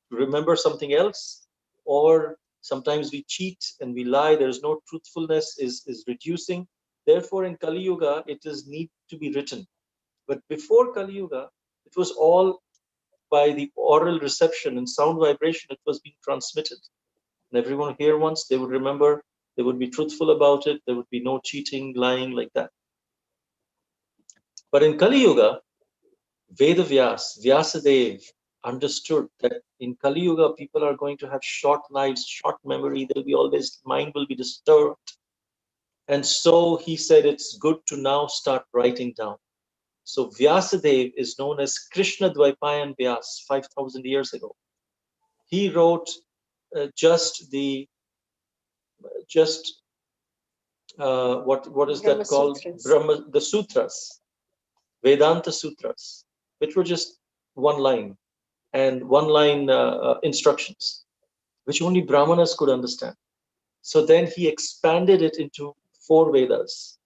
Speaker 1: remember something else, or sometimes we cheat and we lie. There is no truthfulness is reducing. Therefore, in Kali Yuga, it is need to be written. But before Kali Yuga, it was all by the oral reception and sound vibration. It was being transmitted, and everyone would hear once. They would remember. They would be truthful about it. There would be no cheating, lying like that. But in Kali Yuga, Vyasadev understood that in Kali Yuga, people are going to have short lives, short memory. They'll be always, mind will be disturbed. And so he said, it's good to now start writing down. So Vyasadev is known as Krishna Dvaipayan Vyas 5,000 years ago. He wrote what is that called? The Sutras, Vedanta Sutras, which were just one line and one line instructions, which only Brahmanas could understand. So then he expanded it into 4 Vedas,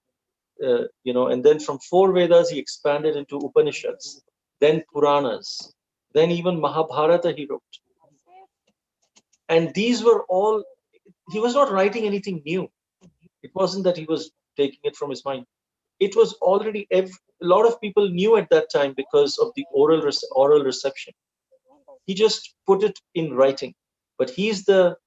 Speaker 1: and then from 4 Vedas he expanded into Upanishads, then Puranas, then even Mahabharata he wrote. And these were all, he was not writing anything new. It wasn't that he was taking it from his mind. It was already, a lot of people knew at that time because of the oral reception. He just put it in writing. But he is the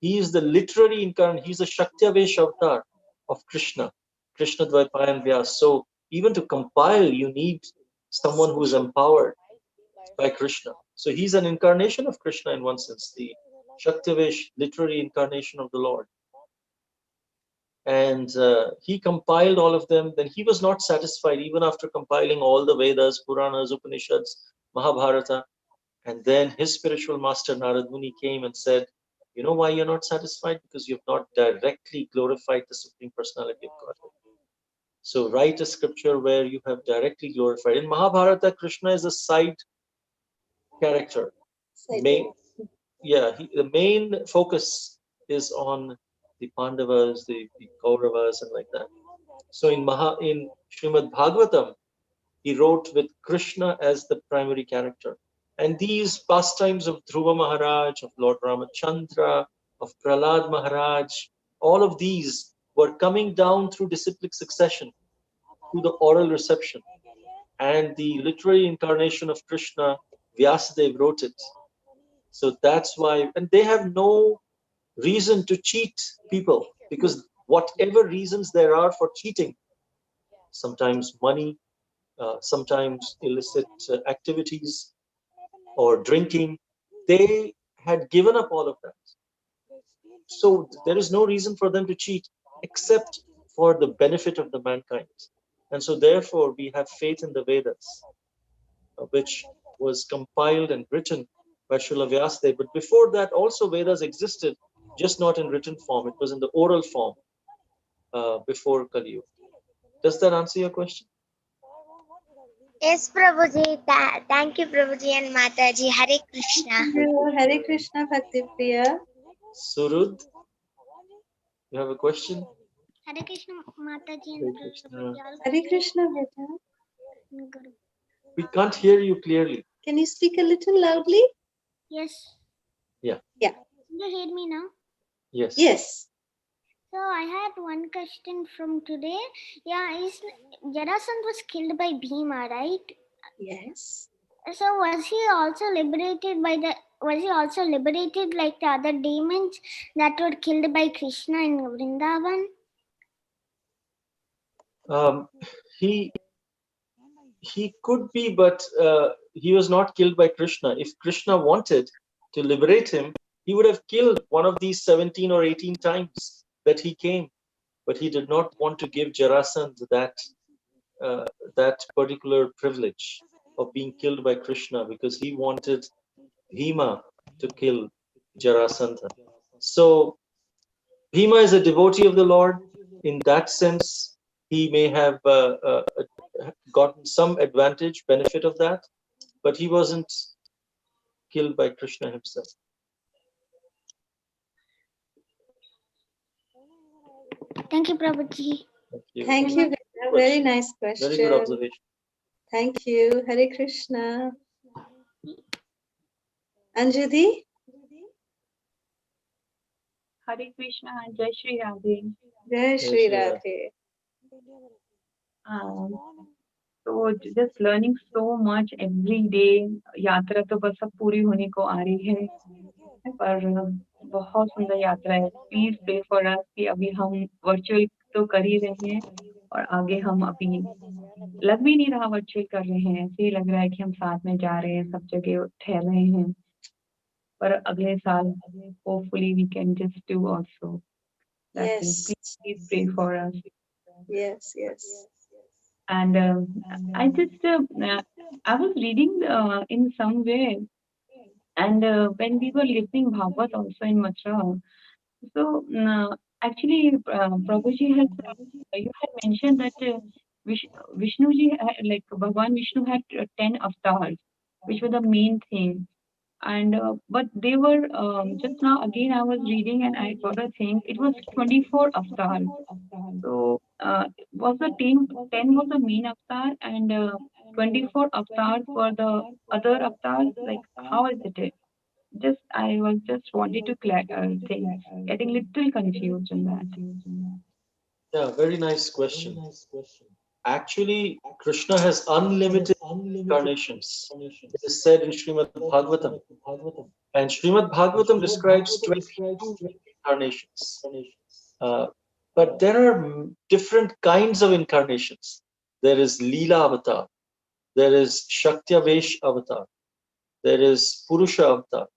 Speaker 1: literary incarnate. He's the Shaktiavesh avatar of Krishna Dvaipayan Vyas. So even to compile, you need someone who is empowered by Krishna. So he's an incarnation of Krishna in one sense, the Shaktiavesh, literary incarnation of the Lord. And he compiled all of them. Then he was not satisfied even after compiling all the Vedas, Puranas, Upanishads, Mahabharata. And then his spiritual master Narad Muni came and said, you know why you're not satisfied? Because you've not directly glorified the Supreme Personality of Godhead. So write a scripture where you have directly glorified. In Mahabharata, Krishna is a side character. The main focus is on the Pandavas, the Kauravas, and like that. So in Srimad Bhagavatam, he wrote with Krishna as the primary character. And these pastimes of Dhruva Maharaj, of Lord Ramachandra, of Prahlad Maharaj, all of these were coming down through disciplic succession, through the oral reception. And the literary incarnation of Krishna, Vyasadeva wrote it. So that's why, and they have no reason to cheat people, because whatever reasons there are for cheating, sometimes money, sometimes illicit activities or drinking, they had given up all of that. So there is no reason for them to cheat except for the benefit of the mankind. And so therefore we have faith in the Vedas, which was compiled and written by Srila Vyasadeva. But before that also Vedas existed, just not in written form. It was in the oral form before Kali Yuga. Does that answer your question?
Speaker 3: Yes, Prabhuji. Thank you, Prabhuji and Mataji. Hare Krishna.
Speaker 2: Hare Krishna, Bhakti Priya.
Speaker 1: Surud, you have a question?
Speaker 3: Hare Krishna, Mataji and
Speaker 1: Hare Krishna.
Speaker 3: Prabhuji.
Speaker 2: Hare Krishna, beta.
Speaker 1: We can't hear you clearly.
Speaker 2: Can you speak a little loudly?
Speaker 3: Yes.
Speaker 1: Yeah.
Speaker 2: Yeah.
Speaker 3: Can you hear me now?
Speaker 1: Yes.
Speaker 2: Yes.
Speaker 3: So I had one question from today. Yeah, Jarasandha was killed by Bhima, right?
Speaker 2: Yes.
Speaker 3: So was he also liberated like the other demons that were killed by Krishna in Vrindavan?
Speaker 1: He could be, but he was not killed by Krishna. If Krishna wanted to liberate him, he would have killed one of these 17 or 18 times that he came. But he did not want to give Jarasandha that particular privilege of being killed by Krishna, because he wanted Bhima to kill Jarasandha. So Bhima is a devotee of the Lord. In that sense, he may have gotten some benefit of that, but he wasn't killed by Krishna himself.
Speaker 3: Thank you, Prabhuji.
Speaker 2: Thank you. Very nice question.
Speaker 1: Very good observation.
Speaker 2: Thank you. Hare Krishna. Anjali?
Speaker 4: Hare Krishna and Jai Shri Radhe.
Speaker 2: Jai Shri Radhe.
Speaker 4: So just learning so much every day. यात्रा तो बस अब पूरी होने को आ रही है, पर बहुत सुंदर यात्रा है. Please pray for us कि अभी हम virtual तो कर ही रहे हैं और आगे हम अभी लग भी नहीं रहा virtual कर रहे हैं, ऐसे ही लग रहा है कि हम साथ में जा रहे हैं, सब जगह ठहर रहे हैं. पर अगले साल hopefully we can just do also.
Speaker 2: Yes.
Speaker 4: Please pray for us.
Speaker 2: Yes, yes.
Speaker 4: And I just I was reading in some way, and when we were listening Bhagavad also in Mathura, so actually Prabhuji has you had mentioned that Vishnuji like Bhagwan Vishnu had 10 avatars, which were the main thing. And but they were just now again I was reading and I got a thing. It was 24 avatars. So was the 10 was the main avatar and 24 avatars were the other avatars? Like how is it? Just I was just wanted to getting little confused in that.
Speaker 1: Yeah, very nice question. Actually, Krishna has unlimited incarnations. It is said in Srimad Bhagavatam. And Srimad Bhagavatam describes 22 incarnations. But there are different kinds of incarnations. There is Leela avatar. There is Shaktiavesh avatar. There is Purusha avatar.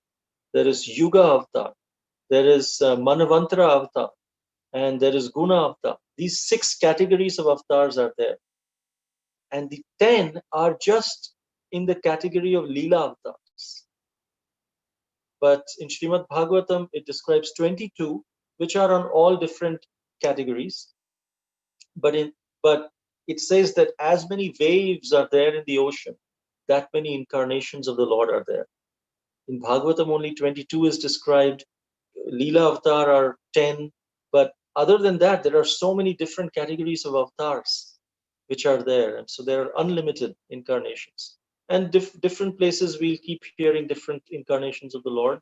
Speaker 1: There is Yuga avatar. There is Manavantara avatar. And there is Guna avatar. These 6 categories of avatars are there. And the 10 are just in the category of Leela avatars. But in Srimad Bhagavatam, it describes 22, which are on all different categories. But it says that as many waves are there in the ocean, that many incarnations of the Lord are there. In Bhagavatam, only 22 is described. Leela avatar are 10. But other than that, there are so many different categories of avatars which are there. And so there are unlimited incarnations. And different places we'll keep hearing different incarnations of the Lord,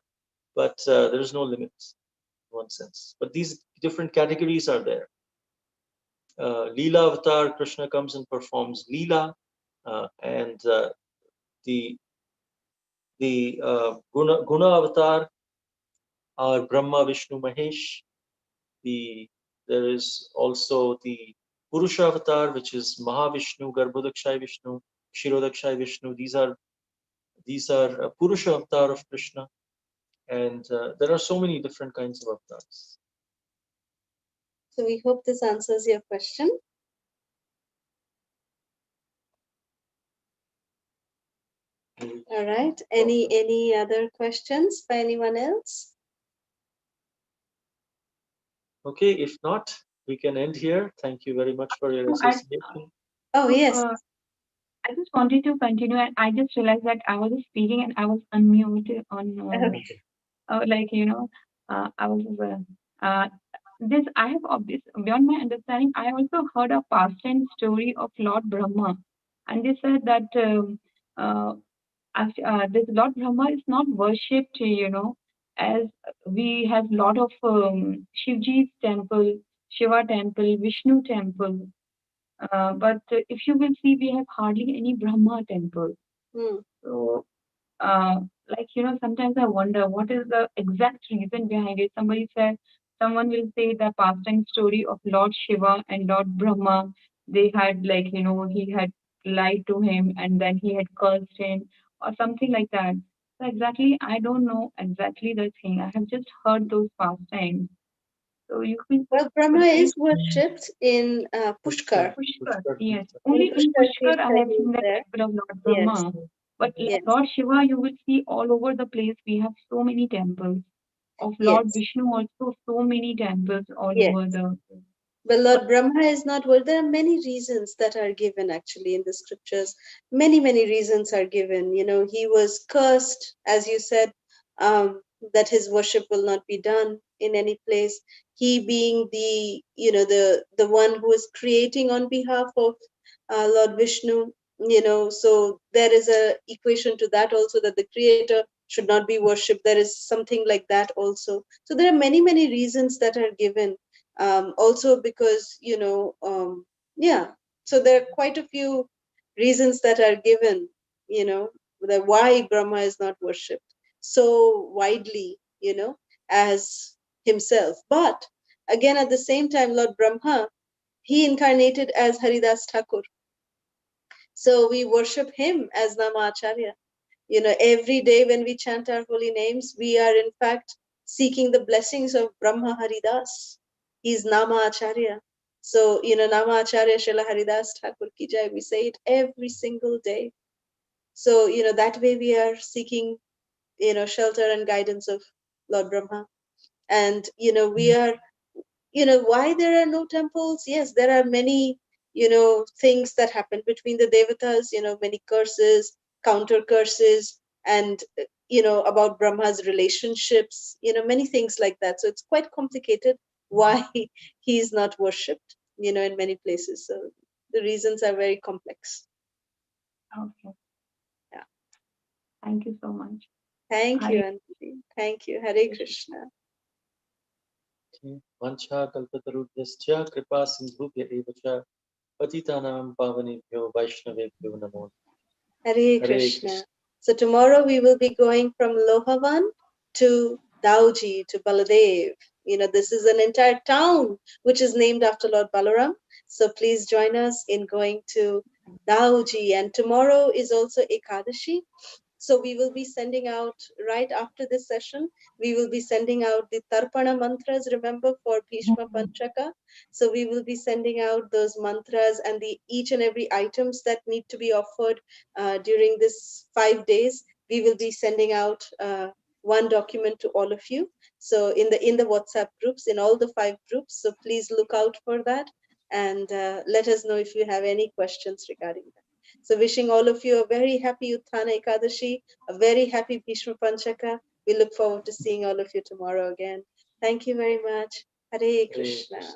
Speaker 1: but there is no limits in one sense. But these different categories are there. Leela avatar, Krishna comes and performs Leela, and the Guna avatar are Brahma, Vishnu, Mahesh. There is also the Purusha avatar, which is Mahavishnu, Garbhodakshay Vishnu, Kshirodakshay Vishnu. These are Purusha avatar of Krishna, and there are so many different kinds of avatars.
Speaker 2: So we hope this answers your question. All right. Any other questions by anyone else?
Speaker 1: Okay, if not, we can end here. Thank you very much for your association.
Speaker 2: Oh, yes.
Speaker 4: I just wanted to continue, and I just realized that I was speaking and I was unmuted on, like, I was, this, I have, this, beyond my understanding, I also heard a pastime story of Lord Brahma, and they said that this Lord Brahma is not worshipped, as we have lot of Shivji's temple, Shiva temple, Vishnu temple. But if you will see, we have hardly any Brahma temple. So, sometimes I wonder what is the exact reason behind it. Someone will say the pastime story of Lord Shiva and Lord Brahma. They had, he had lied to him and then he had cursed him or something like that. So exactly, I don't know exactly the thing. I have just heard those pastimes. So you can.
Speaker 2: Well, Brahma is worshipped in Pushkar.
Speaker 4: Pushkar, yes. Only in Pushkar I have seen the temple of Lord Brahma.
Speaker 2: Yes.
Speaker 4: But
Speaker 2: Yes.
Speaker 4: Lord Shiva, you will see all over the place. We have so many temples. Of Lord Vishnu also, so many temples all over the.
Speaker 2: But Lord Brahma is not well. There are many reasons that are given actually in the scriptures. Many, many reasons are given. He was cursed, as you said, that his worship will not be done in any place. He being the one who is creating on behalf of Lord Vishnu, so there is a equation to that also, that the creator should not be worshipped. There is something like that also. So there are many, many reasons that are given. Also because so there are quite a few reasons that are given, that why Brahma is not worshipped so widely, as himself. But again, at the same time, Lord Brahma, he incarnated as Haridas Thakur, so we worship him as Namacharya. Every day when we chant our holy names, we are in fact seeking the blessings of Brahma Haridas. He's Nama Acharya. So, Nama Acharya Srila Haridas Thakur Ki Jai, we say it every single day. So, that way we are seeking, shelter and guidance of Lord Brahma. And, we are, why there are no temples? Yes, there are many, things that happen between the devatas, many curses, counter curses, and, about Brahma's relationships, many things like that. So it's quite complicated why he is not worshipped, in many places. So the reasons are very complex.
Speaker 4: Okay.
Speaker 2: Yeah.
Speaker 4: Thank you so much.
Speaker 2: Thank you, Anjali. Thank you. Hare Krishna.
Speaker 1: Vancha kalpatarubhyascha kripa sindhubhya eva cha patitanam pavanebhyo vaishnavebhyo namo.
Speaker 2: Hare Krishna. So tomorrow we will be going from Lohavan to Dauji, to Baladev. This is an entire town which is named after Lord Balaram. So please join us in going to Dauji. And tomorrow is also Ekadashi. So we will be sending out right after this session. We will be sending out the Tarpana mantras. Remember, for Bhishma Panchaka. So we will be sending out those mantras and the each and every items that need to be offered during this 5 days. We will be sending out one document to all of you. So in the WhatsApp groups, in all the 5 groups. So please look out for that and let us know if you have any questions regarding that. So wishing all of you a very happy Utthana Ekadashi, a very happy Bhishma Panchaka. We look forward to seeing all of you tomorrow again. Thank you very much. Hare
Speaker 1: Hare
Speaker 2: Krishna.